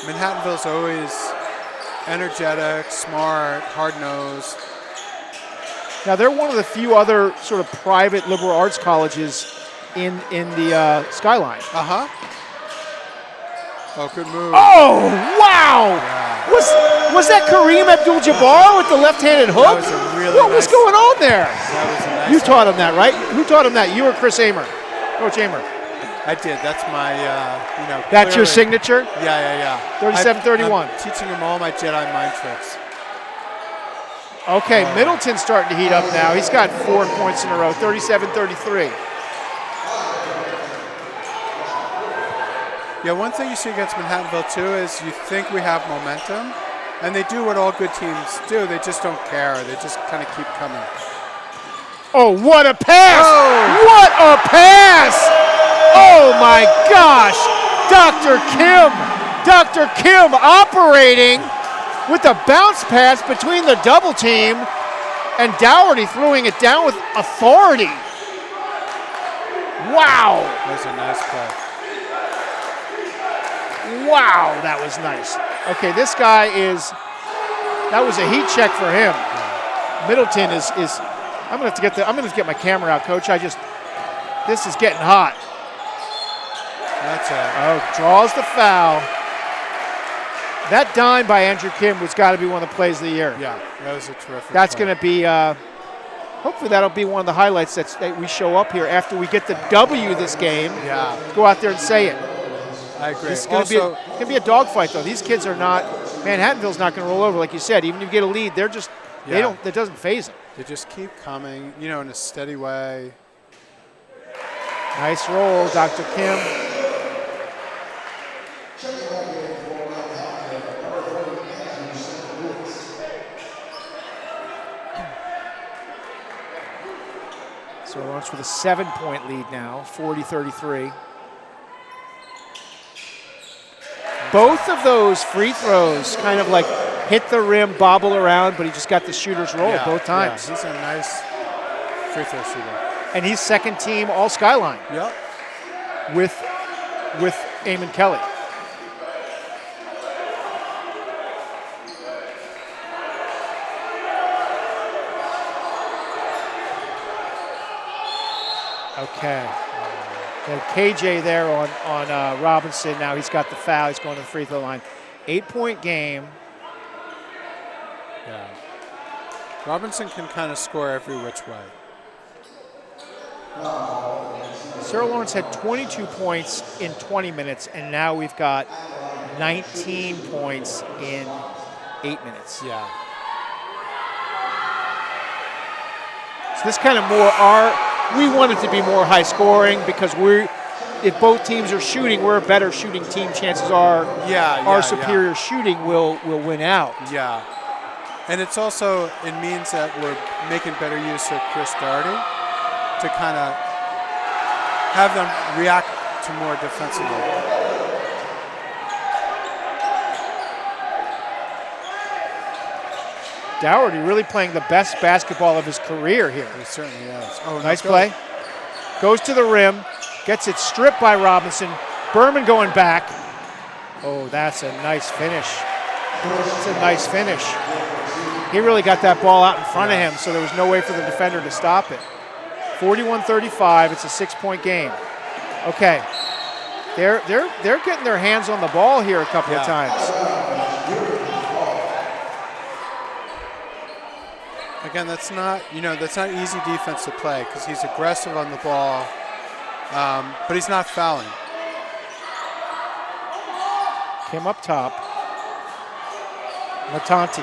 Manhattanville's always energetic, smart, hard-nosed. Now, they're one of the few other sort of private liberal arts colleges in the Skyline. Uh-huh. Oh, good move. Oh, wow! Yeah. Was that Kareem Abdul-Jabbar with the left-handed hook? That was a really What was going on there? That was a nice You taught him that, right? Who taught him that? You or Chris Amer? Coach Amer. I did. That's my, That's your clearly- signature? Yeah. 37-31. I'm teaching him all my Jedi mind tricks. Okay, Middleton's starting to heat up now. He's got 4 points in a row, 37-33. Yeah, one thing you see against Manhattanville, too, is you think we have momentum, and they do what all good teams do. They just don't care. They just kind of keep coming. Oh, what a pass! Oh. What a pass! Oh, my gosh! Dr. Kim operating with a bounce pass between the double team and Dougherty throwing it down with authority. Wow! That was a nice play. Wow, that was nice. Okay, this guy that was a heat check for him. Middleton is I'm gonna have to get my camera out, Coach. This is getting hot. That's it. Oh, draws the foul. That dime by Andrew Kim was got to be one of the plays of the year. Yeah, that was a terrific That's play. going to be, hopefully that'll be one of the highlights that we show up here after we get the W this game. Yeah. Go out there and say it. I agree. It's going to be a dogfight, though. These kids are not, Manhattanville's not going to roll over, like you said. Even if you get a lead, they're just, that doesn't faze them. They just keep coming, in a steady way. Nice roll, Dr. Kim. So Lawrence with a 7-point lead now, 40-33. Both of those free throws kind of like hit the rim, bobble around, but he just got the shooter's roll both times. Yeah, he's a nice free throw shooter. And he's second team all Skyline Yep. with Eamon Kelly. Okay. And KJ there on Robinson. Now he's got the foul. He's going to the free throw line. 8-point game. Yeah. Robinson can kind of score every which way. Sarah Lawrence had 22 points in 20 minutes, and now we've got 19 points in 8 minutes. Yeah. So this kind of we want it to be more high scoring because if both teams are shooting, we're a better shooting team. Chances are our superior shooting will win out. Yeah. And it means that we're making better use of Chris Dougherty to kind of have them react to more defensively. Dougherty really playing the best basketball of his career here. He certainly is. Oh, nice play. Goes to the rim, gets it stripped by Robinson. Berman going back. Oh, that's a nice finish. That's a nice finish. He really got that ball out in front of him, so there was no way for the defender to stop it. 41-35, it's a 6-point game. Okay, they're getting their hands on the ball here a couple of times. Again, that's not easy defense to play because he's aggressive on the ball, but he's not fouling. Kim up top. Matanti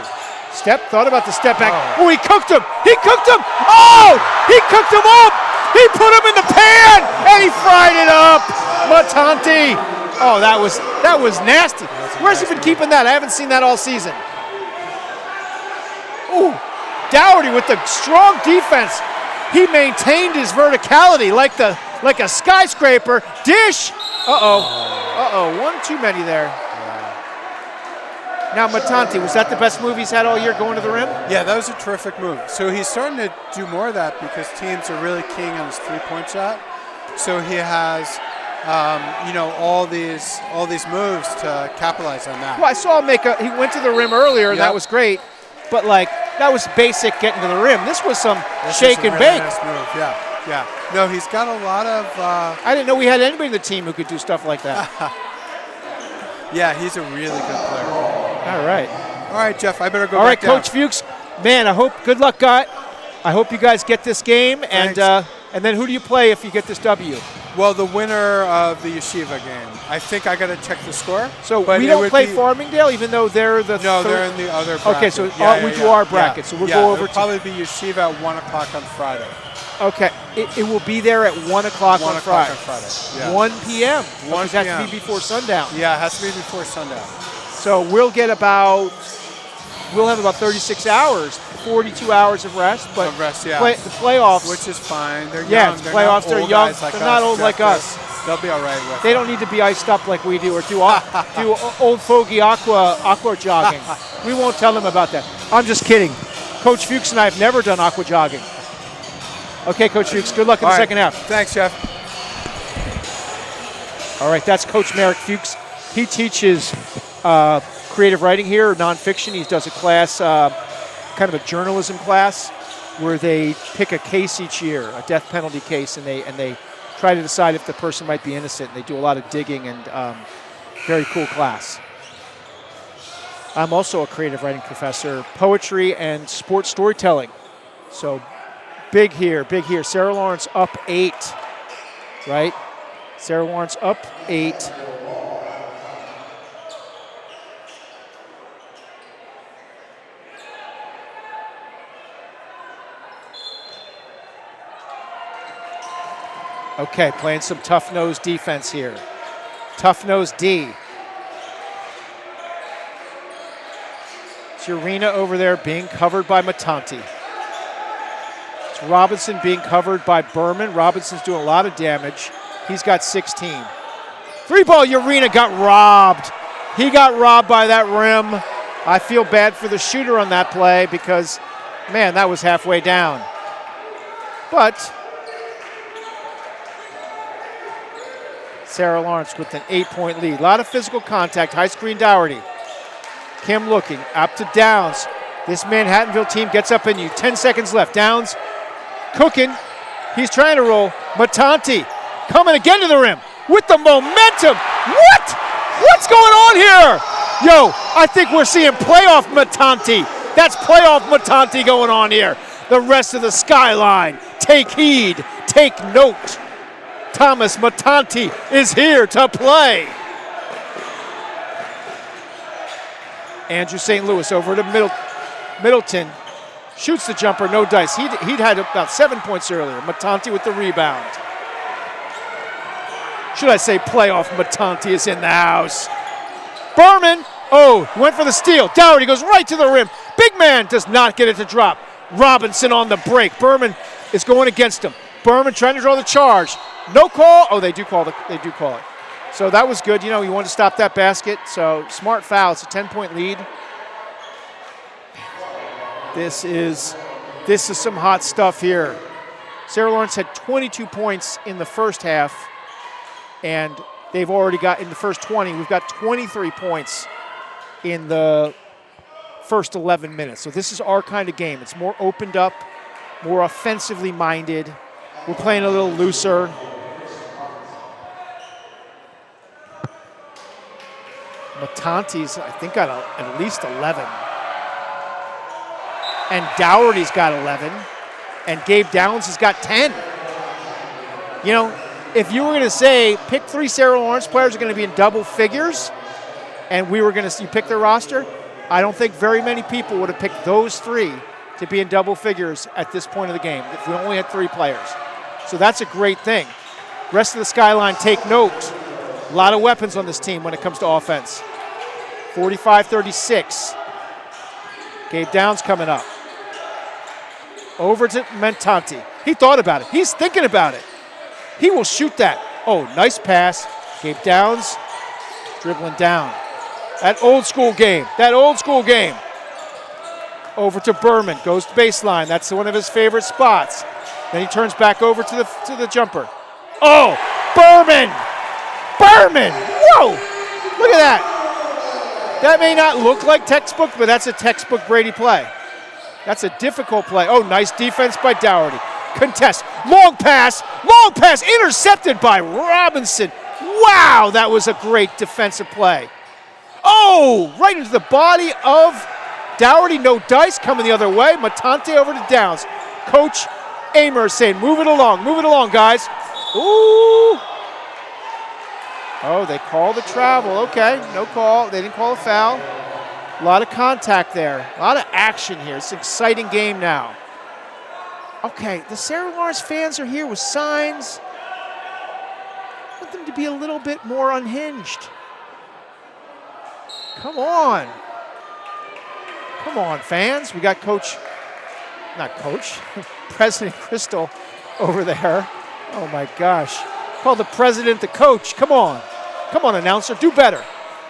Thought about the step back. Oh, he cooked him. He cooked him. Oh, he cooked him up. He put him in the pan, and he fried it up. Matanti. Oh, that was nasty. Where's he been keeping that? I haven't seen that all season. Ooh, Dougherty with the strong defense. He maintained his verticality like a skyscraper. Dish. One too many there. Now, Matanti, was that the best move he's had all year going to the rim? Yeah, that was a terrific move. So he's starting to do more of that because teams are really keying on his three-point shot. So he has, all these moves to capitalize on that. Well, I saw him he went to the rim earlier, and that was great. But, that was basic getting to the rim. This was some shake and bake. Nice move. Yeah. No, he's got a lot of... I didn't know we had anybody in the team who could do stuff like that. Yeah, he's a really good player. All right. All right, Jeff, I better go All right, back down. Coach Fuchs, man, good luck, guy. I hope you guys get this game. And then who do you play if you get this W? Well, the winner of the Yeshiva game. I think I got to check the score. So we don't play Farmingdale, even though they're the No, they're in the other bracket. Okay, so we do our bracket. So we'll go over it'll probably be Yeshiva at 1 o'clock on Friday. Okay, it will be there at 1 o'clock on Friday. 1 p.m. 1 It has to be before sundown. Yeah, it has to be before sundown. So we'll have about 36 hours, 42 hours of rest. But the playoffs, which is fine. They're young. Yeah, playoffs. They're young. Like they're not old like us. They'll be all right with. They don't need to be iced up like we do, or do old fogey aqua jogging. We won't tell them about that. I'm just kidding. Coach Fuchs and I have never done aqua jogging. Okay, Coach Fuchs, good luck in the second half. Thanks, Jeff. All right, that's Coach Merrick Fuchs. He teaches creative writing here, nonfiction. He does a class, kind of a journalism class, where they pick a case each year, a death penalty case, and they try to decide if the person might be innocent. And they do a lot of digging, and very cool class. I'm also a creative writing professor, poetry and sports storytelling. So big here. Sarah Lawrence up 8, right? Sarah Lawrence up 8. Okay, playing some tough-nosed defense here. Tough-nosed D. It's Urena over there being covered by Matanti. It's Robinson being covered by Berman. Robinson's doing a lot of damage. He's got 16. 3-ball, Urena got robbed. He got robbed by that rim. I feel bad for the shooter on that play because, man, that was halfway down. But Sarah Lawrence with an 8-point lead. A lot of physical contact. High screen Dougherty. Kim looking up to Downs. This Manhattanville team gets up in you. 10 seconds left. Downs cooking. He's trying to roll. Matanti coming again to the rim with the momentum. What? What's going on here? Yo, I think we're seeing playoff Matanti. That's playoff Matanti going on here. The rest of the Skyline, take heed, take note. Thomas Matanti is here to play. Andrew St. Louis over to Middleton. Shoots the jumper, no dice. He'd had about 7 points earlier. Matanti with the rebound. Should I say playoff Matanti is in the house. Berman, went for the steal. Dougherty goes right to the rim. Big man does not get it to drop. Robinson on the break. Berman is going against him. Berman trying to draw the charge. No call. Oh, they do call it. So that was good. You wanted to stop that basket. So smart foul. It's a 10-point lead. This is some hot stuff here. Sarah Lawrence had 22 points in the first half, and they've already got in the first 20. We've got 23 points in the first 11 minutes. So this is our kind of game. It's more opened up, more offensively minded. We're playing a little looser. Matanti's, I think, got at least 11. And Dougherty's got 11. And Gabe Downs has got 10. If you were going to say pick 3 Sarah Lawrence players are going to be in double figures, and you pick their roster, I don't think very many people would have picked those three to be in double figures at this point of the game if we only had 3 players. So that's a great thing. Rest of the Skyline, take note. A lot of weapons on this team when it comes to offense. 45-36. Gabe Downs coming up. Over to Mentanti. He thought about it. He's thinking about it. He will shoot that. Oh, nice pass. Gabe Downs dribbling down. That old school game. That old school game. Over to Berman. Goes to baseline. That's one of his favorite spots. Then he turns back over to the jumper. Oh, Berman! Berman! Whoa! Look at that. That may not look like textbook, but that's a textbook Brady play. That's a difficult play. Oh, nice defense by Dougherty. Contest. Long pass. Long pass. Intercepted by Robinson. Wow, that was a great defensive play. Oh, right into the body of Dougherty. No dice. Coming the other way. Matante over to Downs. Coach Amer saying, move it along, guys. Ooh. Oh, they call the travel. Okay, no call. They didn't call a foul. A lot of contact there. A lot of action here. It's an exciting game now. Okay, the Sarah Lawrence fans are here with signs. I want them to be a little bit more unhinged. Come on. Come on, fans. We got President Crystal over there. Oh my gosh. Call the president the coach. Come on. Come on, announcer. Do better.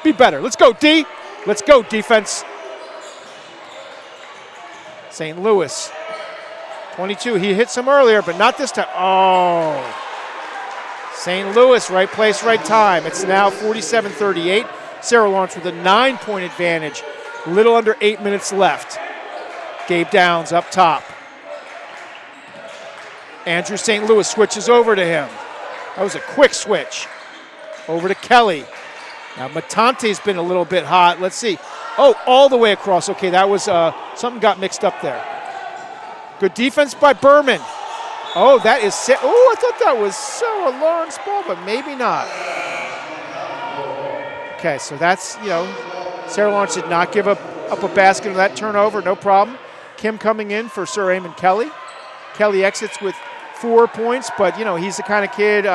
Be better. Let's go, D. Let's go, defense. St. Louis. 22. He hit some earlier, but not this time. Oh. St. Louis, right place, right time. It's now 47-38. Sarah Lawrence with a 9-point advantage. A little under 8 minutes left. Gabe Downs up top. Andrew St. Louis switches over to him. That was a quick switch. Over to Kelly. Now Matante's been a little bit hot. Let's see. Oh, all the way across. Okay, that was something got mixed up there. Good defense by Berman. Oh, that is I thought that was Sarah Lawrence ball, but maybe not. Okay, so that's, Sarah Lawrence did not give up a basket on that turnover. No problem. Kim coming in for Sir Eamon Kelly. Kelly exits with 4 points, but he's the kind of kid.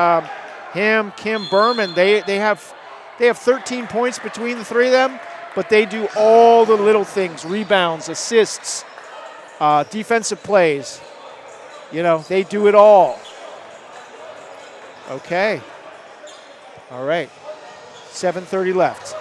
Him, Kim, Berman. They have 13 points between the three of them, but they do all the little things: rebounds, assists, defensive plays. They do it all. Okay. All right. 7:30 left.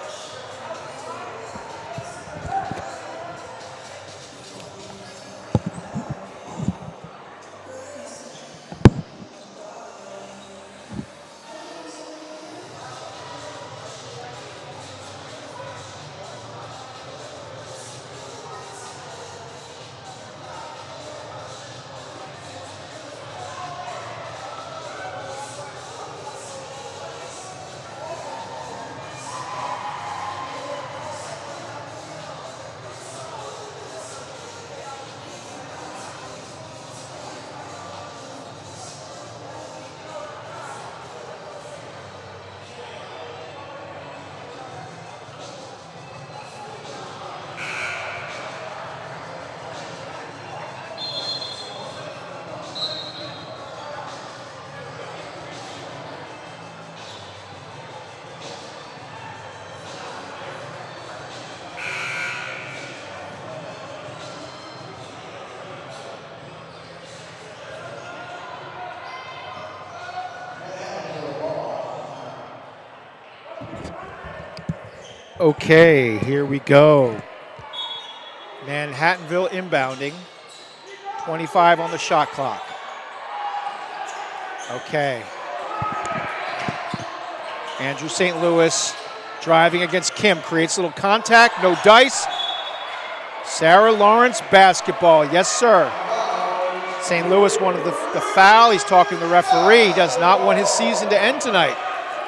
Okay, here we go. Manhattanville inbounding. 25 on the shot clock. Okay. Andrew St. Louis driving against Kim. Creates a little contact. No dice. Sarah Lawrence basketball. Yes, sir. St. Louis wanted the foul. He's talking to the referee. He does not want his season to end tonight.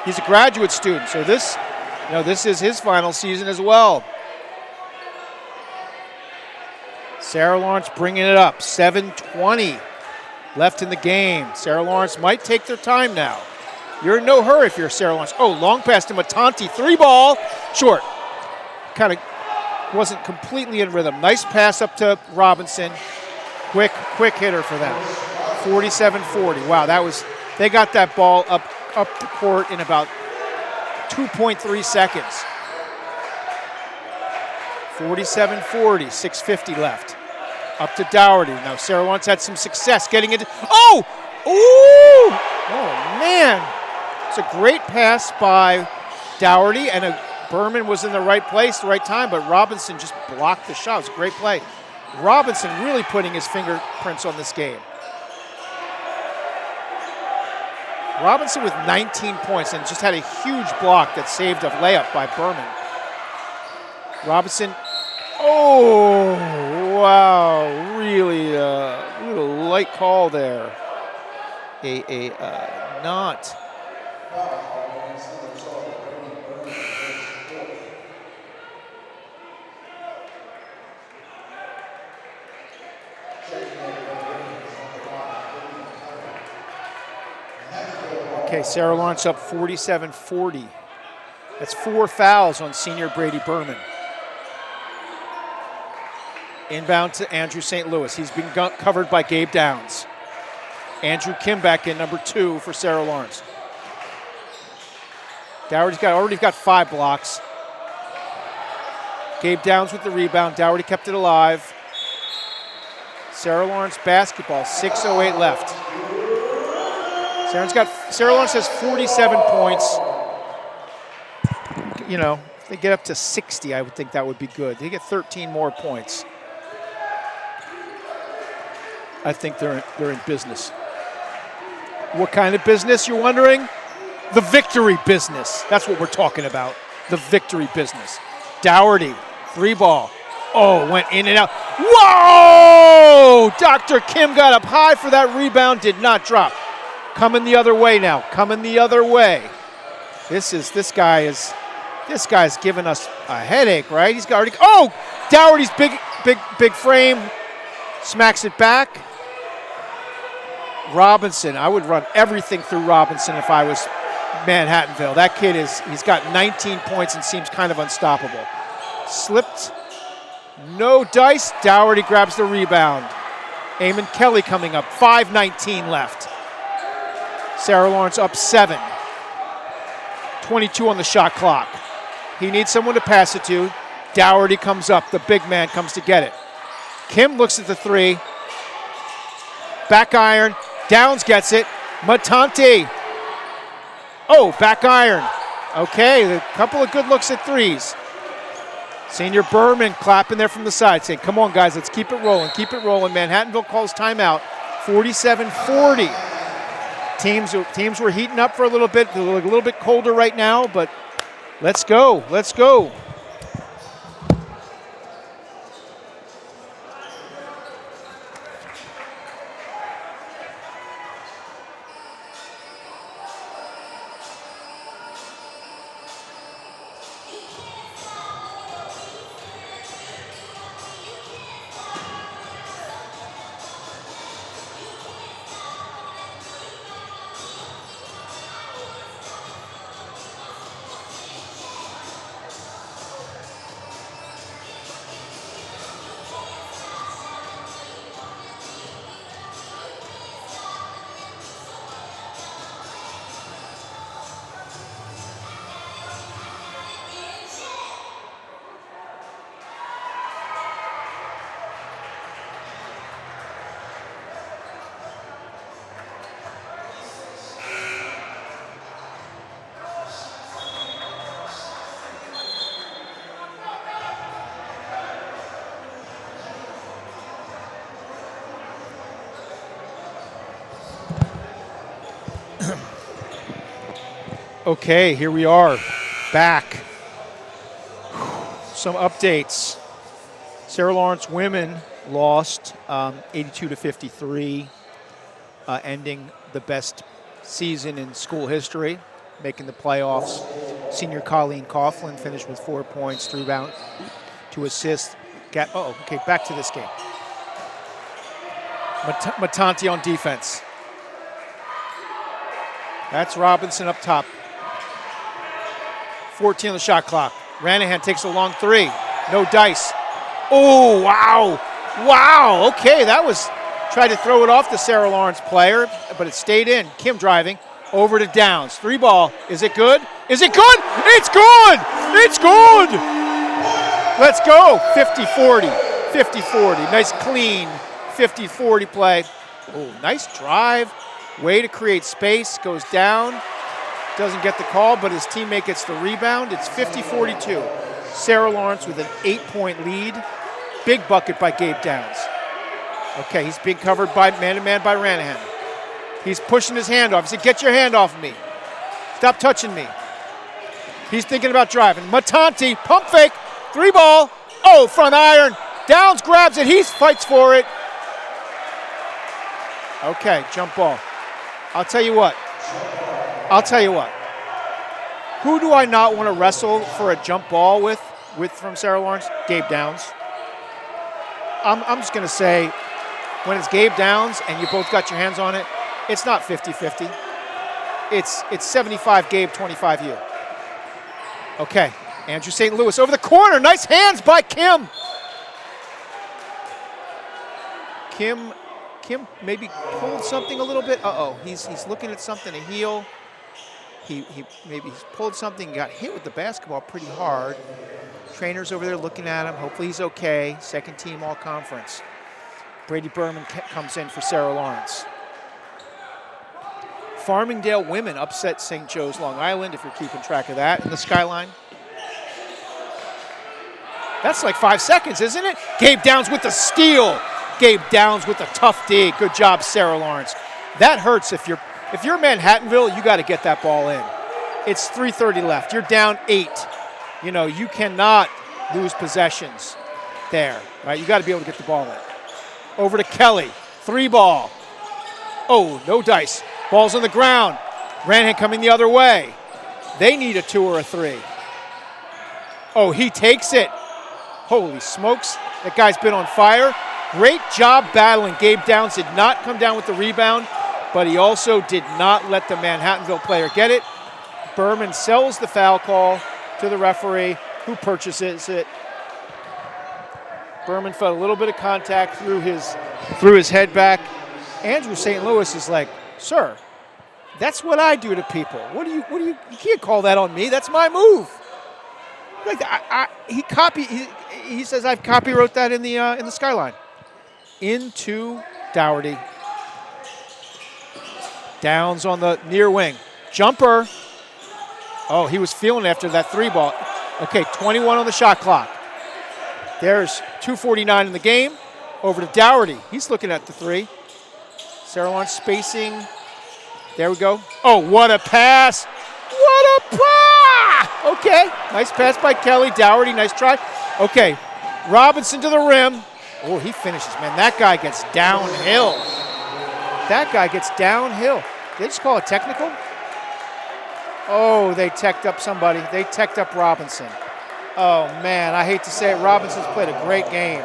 He's a graduate student, so this is his final season as well. Sarah Lawrence bringing it up. 7:20 left in the game. Sarah Lawrence might take their time now. You're in no hurry if you're Sarah Lawrence. Oh, long pass to Matanti. 3 ball. Short. Kind of wasn't completely in rhythm. Nice pass up to Robinson. Quick hitter for them. 47-40. Wow, they got that ball up the court in about 2.3 seconds. 47-40, 6:50 left. Up to Dougherty. Now Sarah Lawrence had some success getting into. Oh! Ooh! Oh man! It's a great pass by Dougherty, and Berman was in the right place, the right time, but Robinson just blocked the shot. It was a great play. Robinson really putting his fingerprints on this game. Robinson with 19 points and just had a huge block that saved a layup by Berman. Robinson, oh, wow, really light call there. Not. Okay, Sarah Lawrence up 47-40. That's 4 fouls on senior Brady Berman. Inbound to Andrew St. Louis. He's been covered by Gabe Downs. Andrew Kim back in, number 2 for Sarah Lawrence. Dougherty's already got 5 blocks. Gabe Downs with the rebound. Dougherty kept it alive. Sarah Lawrence basketball, 6:08 left. Sarah Lawrence has 47 points. You know, if they get up to 60, I would think that would be good. They get 13 more points. I think they're in business. What kind of business, you're wondering? The victory business. That's what we're talking about. The victory business. Dougherty, 3-ball. Oh, went in and out. Whoa! Dr. Kim got up high for that rebound, did not drop. Coming the other way now. Coming the other way. This guy's giving us a headache, right? He's got already. Oh, Dougherty's big frame smacks it back. Robinson, I would run everything through Robinson if I was Manhattanville. That kid he's got 19 points and seems kind of unstoppable. Slipped, no dice. Dougherty grabs the rebound. Eamon Kelly coming up. 5:19 left. Sarah Lawrence up 7. 22 on the shot clock. He needs someone to pass it to. Dougherty comes up. The big man comes to get it. Kim looks at the 3. Back iron. Downs gets it. Matante. Oh, back iron. Okay, a couple of good looks at 3s. Senior Berman clapping there from the side, saying, come on, guys, let's keep it rolling. Keep it rolling. Manhattanville calls timeout. 47-40. Teams were heating up for a little bit. They're a little bit colder right now, but let's go. Let's go. Okay, here we are, back. Some updates. Sarah Lawrence women lost 82-53, ending the best season in school history, making the playoffs. Senior Colleen Coughlin finished with 4 points, 3 rebounds, 2 assists. Okay, back to this game. Matante on defense. That's Robinson up top. 14 on the shot clock. Ranahan takes a long 3. no dice. Oh, wow. Wow, okay, that was, tried to throw it off the Sarah Lawrence player, but it stayed in. Kim driving, over to Downs. 3 ball, is it good? Is it good? It's good! It's good! Let's go, 50-40, 50-40. Nice clean 50-40 play. Oh, nice drive. Way to create space, goes down. Doesn't get the call, but his teammate gets the rebound. It's 50-42. Sarah Lawrence with an 8-point lead. Big bucket by Gabe Downs. Okay, he's being covered by man-to-man by Ranahan. He's pushing his hand off. He said, get your hand off of me. Stop touching me. He's thinking about driving. Matanti, pump fake, 3 ball. Oh, front iron. Downs grabs it. He fights for it. Okay, jump ball. I'll tell you what. Who do I not want to wrestle for a jump ball with from Sarah Lawrence? Gabe Downs. I'm just going to say, when it's Gabe Downs and you both got your hands on it, it's not 50-50. It's 75 Gabe, 25 you. Okay, Andrew St. Louis over the corner. Nice hands by Kim. Kim maybe pulled something a little bit. Uh-oh, he's looking at something, a heel. He's pulled something, got hit with the basketball pretty hard. Trainers over there looking at him. Hopefully he's okay. Second team all conference. Brady Berman comes in for Sarah Lawrence. Farmingdale women upset St. Joe's Long Island, if you're keeping track of that, in the Skyline. That's like 5 seconds, isn't it? Gabe Downs with the steal. Gabe Downs with a tough dig. Good job, Sarah Lawrence. That hurts if you're Manhattanville, you got to get that ball in. It's 3:30 left. You're down 8. You know, you cannot lose possessions there, right? You got to be able to get the ball in. Over to Kelly. 3 ball. Oh, no dice. Ball's on the ground. Ranahan coming the other way. They need a 2 or a 3. Oh, he takes it. Holy smokes. That guy's been on fire. Great job battling. Gabe Downs did not come down with the rebound, but he also did not let the Manhattanville player get it. Berman sells the foul call to the referee, who purchases it. Berman felt a little bit of contact through his head back. Andrew St. Louis is like, sir, that's what I do to people. You can't call that on me. That's my move. Like he says I've copywrote that in the Skyline. Into Dougherty. Downs on the near wing. Jumper. Oh, he was feeling it after that 3 ball. Okay, 21 on the shot clock. There's 2:49 in the game. Over to Dougherty. He's looking at the 3. Sarah Lawrence spacing. There we go. Oh, what a pass. What a pass. Okay, nice pass by Kelly. Dougherty, nice try. Okay, Robinson to the rim. Oh, he finishes, man. That guy gets downhill. Did they just call it technical? Oh, they teched up somebody. They teched up Robinson. Oh, man, I hate to say it. Robinson's played a great game.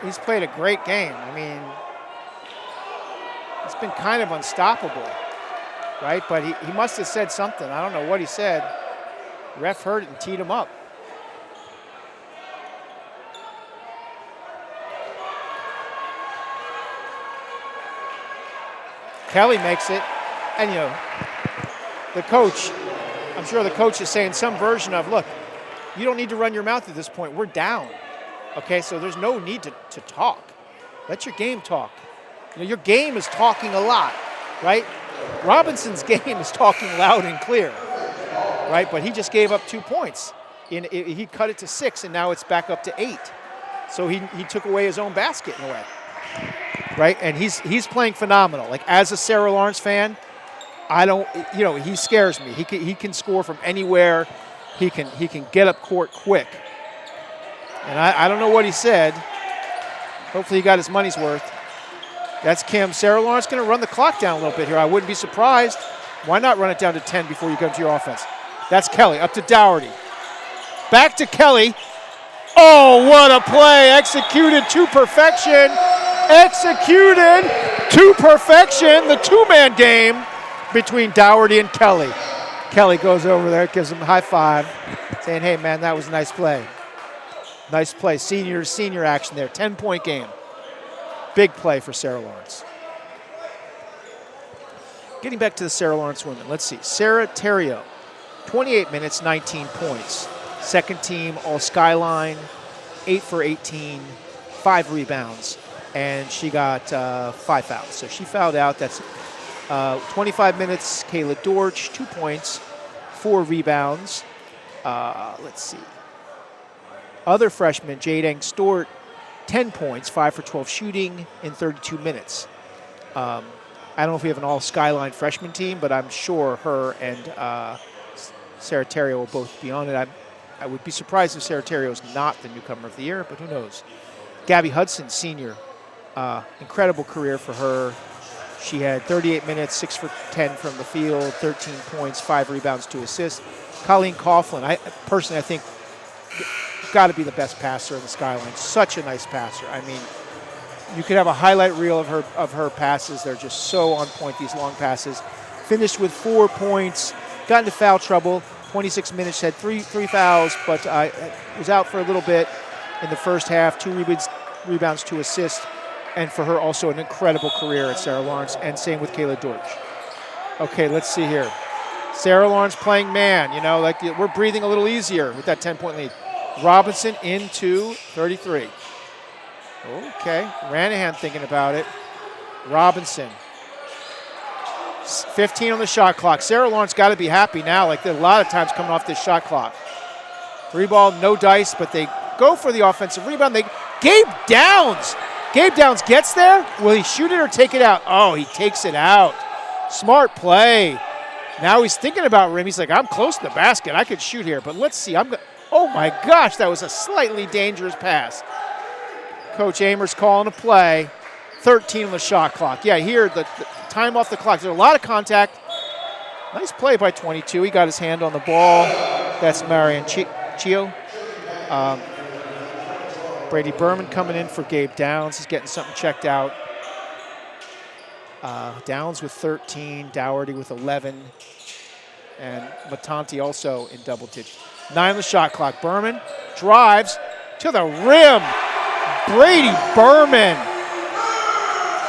He's played a great game. I mean, it's been kind of unstoppable, right? But he must have said something. I don't know what he said. Ref heard it and teed him up. Kelly makes it, and the coach, I'm sure the coach is saying some version of, look, you don't need to run your mouth at this point. We're down. Okay, so there's no need to talk. Let your game talk. Your game is talking a lot, right? Robinson's game is talking loud and clear, right? But he just gave up 2 points. He cut it to 6, and now it's back up to 8. So he took away his own basket in a way. Right, and he's playing phenomenal. Like, as a Sarah Lawrence fan, he scares me. He can score from anywhere. He can get up court quick. And I don't know what he said. Hopefully he got his money's worth. That's Kim. Sarah Lawrence going to run the clock down a little bit here. I wouldn't be surprised. Why not run it down to 10 before you go to your offense? That's Kelly up to Dougherty. Back to Kelly. Oh, what a play! Executed to perfection. The 2-man game between Dougherty and Kelly. Kelly goes over there, gives him a high five, saying, hey, man, that was a nice play. Nice play. Senior action there. 10-point game. Big play for Sarah Lawrence. Getting back to the Sarah Lawrence women, let's see. Sarah Terrio, 28 minutes, 19 points. Second team, all Skyline, 8 for 18, 5 rebounds, and she got 5 fouls. So she fouled out. That's 25 minutes, Kayla Dortch, 2 points, 4 rebounds. Let's see. Other freshman, Jade Stort, 10 points, 5 for 12 shooting in 32 minutes. I don't know if we have an all-Skyline freshman team, but I'm sure her and Sarah Terrio will both be on it. I would be surprised if Sarah Terrio is not the newcomer of the year, but who knows. Gabby Hudson, senior, incredible career for her. She had 38 minutes, 6 for 10 from the field, 13 points, 5 rebounds, 2 assists. Colleen Coughlin, I think, got to be the best passer in the Skyline. Such a nice passer. I mean, you could have a highlight reel of her passes. They're just so on point, these long passes. Finished with 4 points, got into foul trouble. 26 minutes, had three fouls, but was out for a little bit in the first half. 2 rebounds, 2 assists. And for her, also an incredible career at Sarah Lawrence, and same with Kayla Dortch. Okay, let's see here. Sarah Lawrence playing man, like we're breathing a little easier with that 10-point lead. Robinson into 33. Okay, Ranahan thinking about it. Robinson. 15 on the shot clock. Sarah Lawrence got to be happy now, like a lot of times coming off this shot clock. 3 ball, no dice, but they go for the offensive rebound. Gabe Downs gets there. Will he shoot it or take it out? Oh, he takes it out. Smart play. Now he's thinking about rim. He's like, I'm close to the basket. I could shoot here, but let's see. Oh my gosh, that was a slightly dangerous pass. Coach Amer's calling a play. 13 on the shot clock. Yeah, here the time off the clock. There's a lot of contact. Nice play by 22. He got his hand on the ball. That's Marion Chio. Brady Berman coming in for Gabe Downs. He's getting something checked out. Downs with 13, Dougherty with 11, and Matanti also in double digits. 9 on the shot clock. Berman drives to the rim. Brady Berman.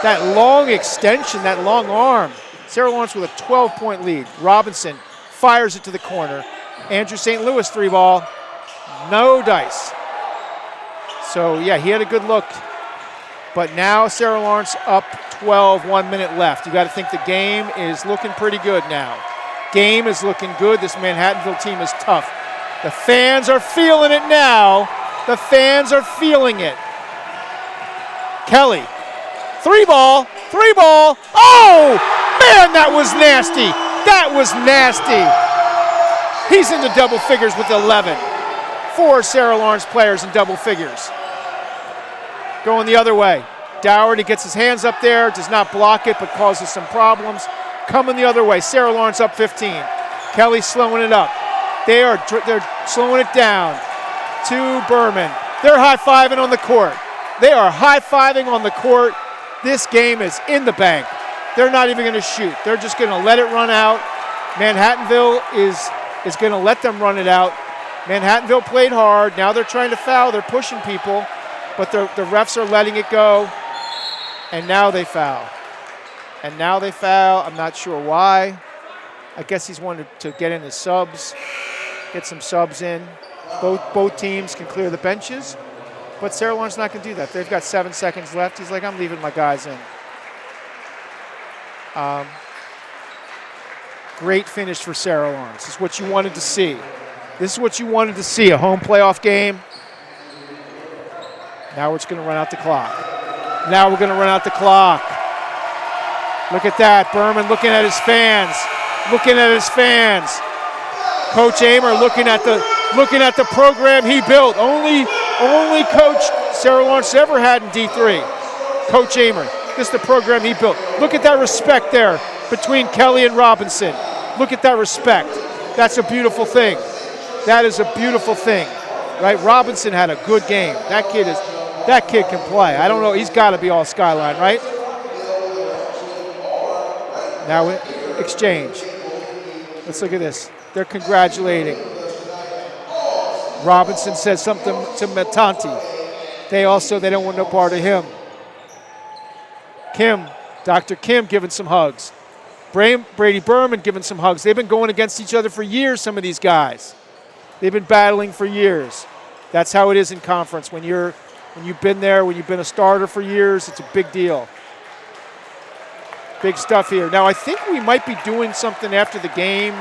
That long extension, that long arm. Sarah Lawrence with a 12-point lead. Robinson fires it to the corner. Andrew St. Louis 3 ball. No dice. So, yeah, he had a good look. But now Sarah Lawrence up 12, 1 minute left. You got to think the game is looking pretty good now. Game is looking good. This Manhattanville team is tough. The fans are feeling it now. The fans are feeling it. Kelly, 3 ball. Oh, man, that was nasty. That was nasty. He's into double figures with 11. 4 Sarah Lawrence players in double figures. Going the other way. Dougherty gets his hands up there, does not block it, but causes some problems. Coming the other way. Sarah Lawrence up 15. Kelly slowing it up. They're slowing it down to Berman. They're high-fiving on the court. They are high-fiving on the court. This game is in the bank. They're not even going to shoot. They're just going to let it run out. Manhattanville is going to let them run it out. Manhattanville played hard. Now they're trying to foul. They're pushing people, but the refs are letting it go. And now they foul. I'm not sure why. I guess he's wanted to get in his subs, get some subs in. Both teams can clear the benches, but Sarah Lawrence not going to do that. They've got 7 seconds left. He's like, I'm leaving my guys in. Great finish for Sarah Lawrence. This is what you wanted to see. A home playoff game. Now we're just going to run out the clock. Look at that. Berman looking at his fans. Coach Amer looking at the program he built. Only coach Sarah Lawrence ever had in D3. Coach Amer. This is the program he built. Look at that respect there between Kelly and Robinson. Look at that respect. That's a beautiful thing. That is a beautiful thing. Right? Robinson had a good game. That kid can play. I don't know. He's got to be all Skyline, right? Now exchange. Let's look at this. They're congratulating. Robinson says something to Matanti. They don't want no part of him. Dr. Kim giving some hugs. Brady Berman giving some hugs. They've been going against each other for years, some of these guys. They've been battling for years. That's how it is in conference. When you've been there, when you've been a starter for years, it's a big deal. Big stuff here. Now, I think we might be doing something after the game,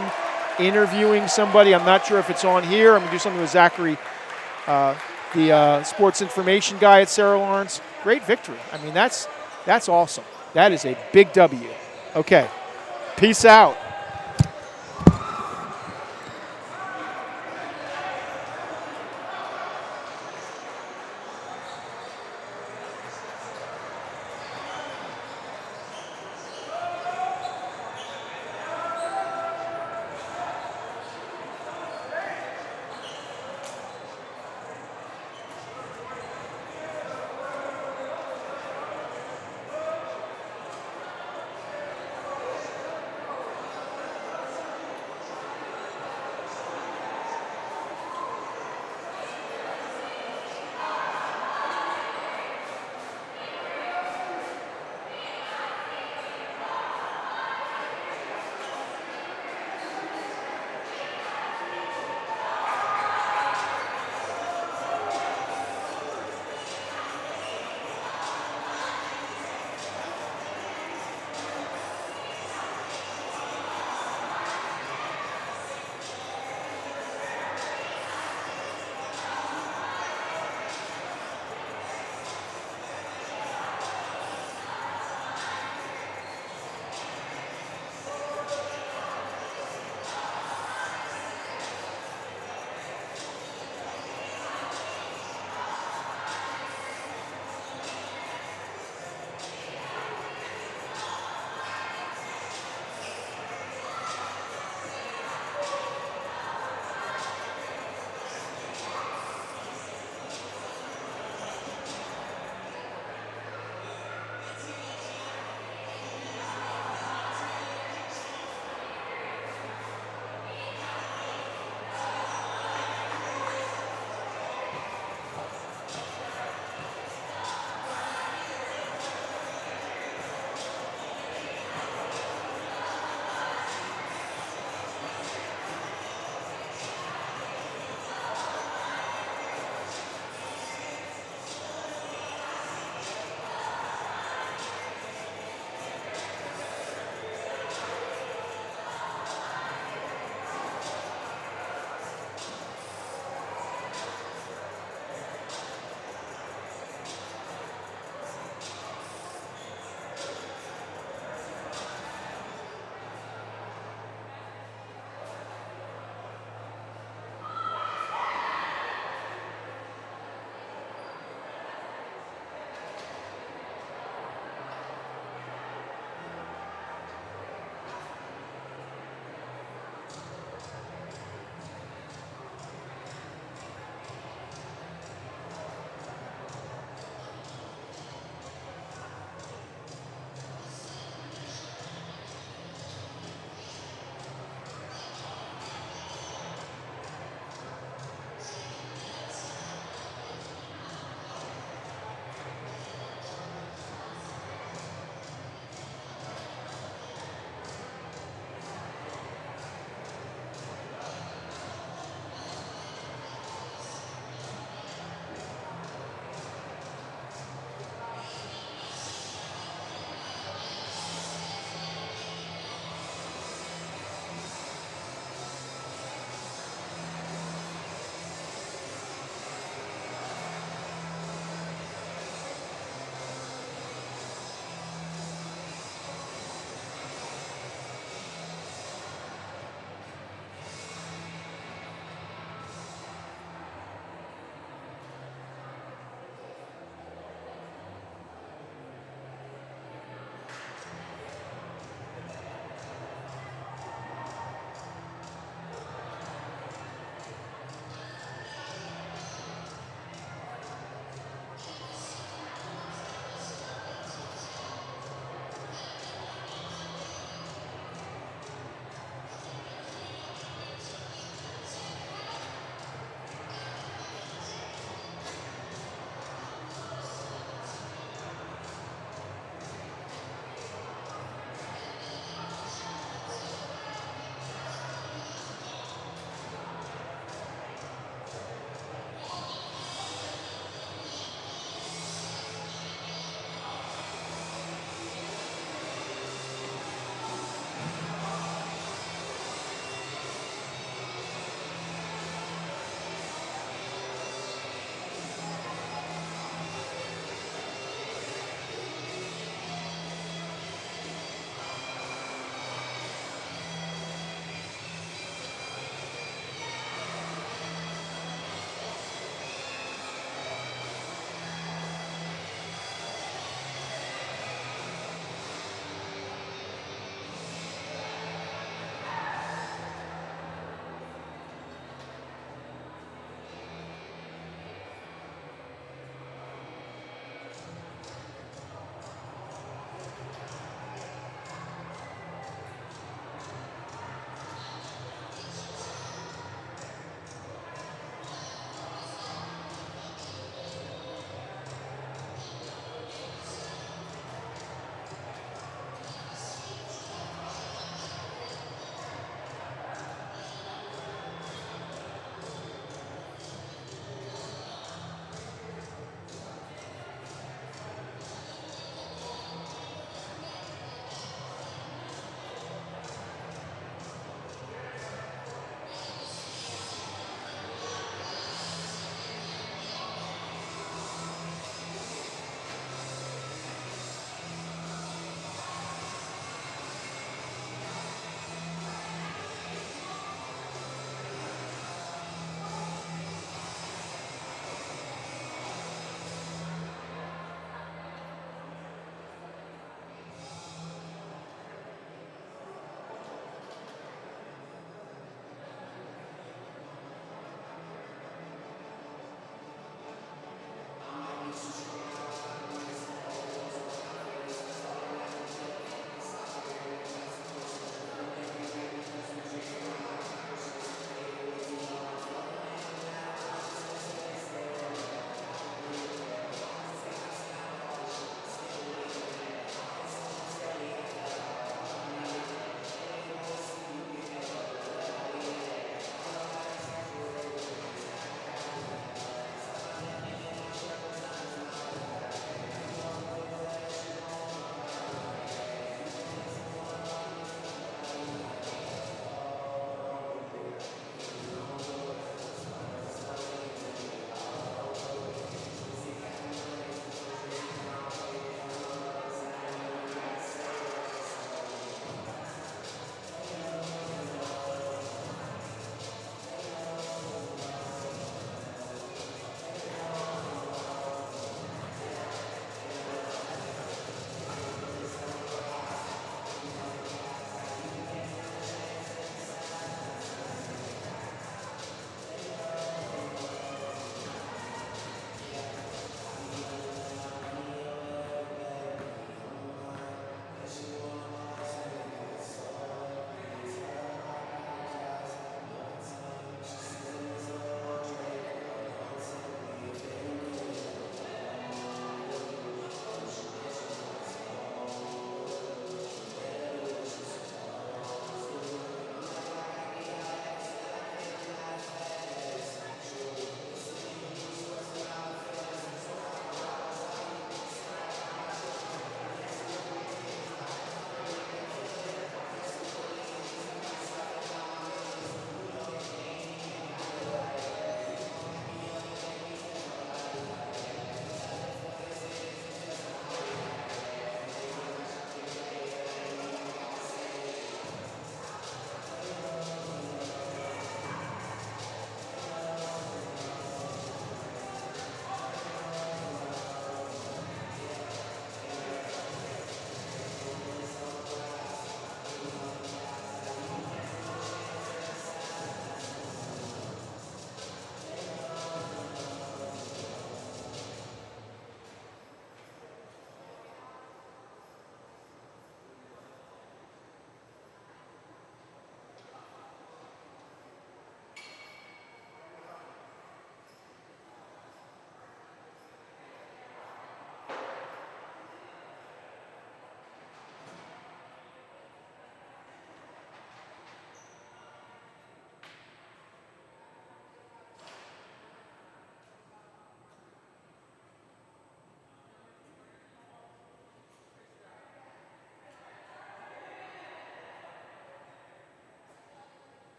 interviewing somebody. I'm not sure if it's on here. I'm going to do something with Zachary, the sports information guy at Sarah Lawrence. Great victory. I mean, that's awesome. That is a big W. Okay. Peace out.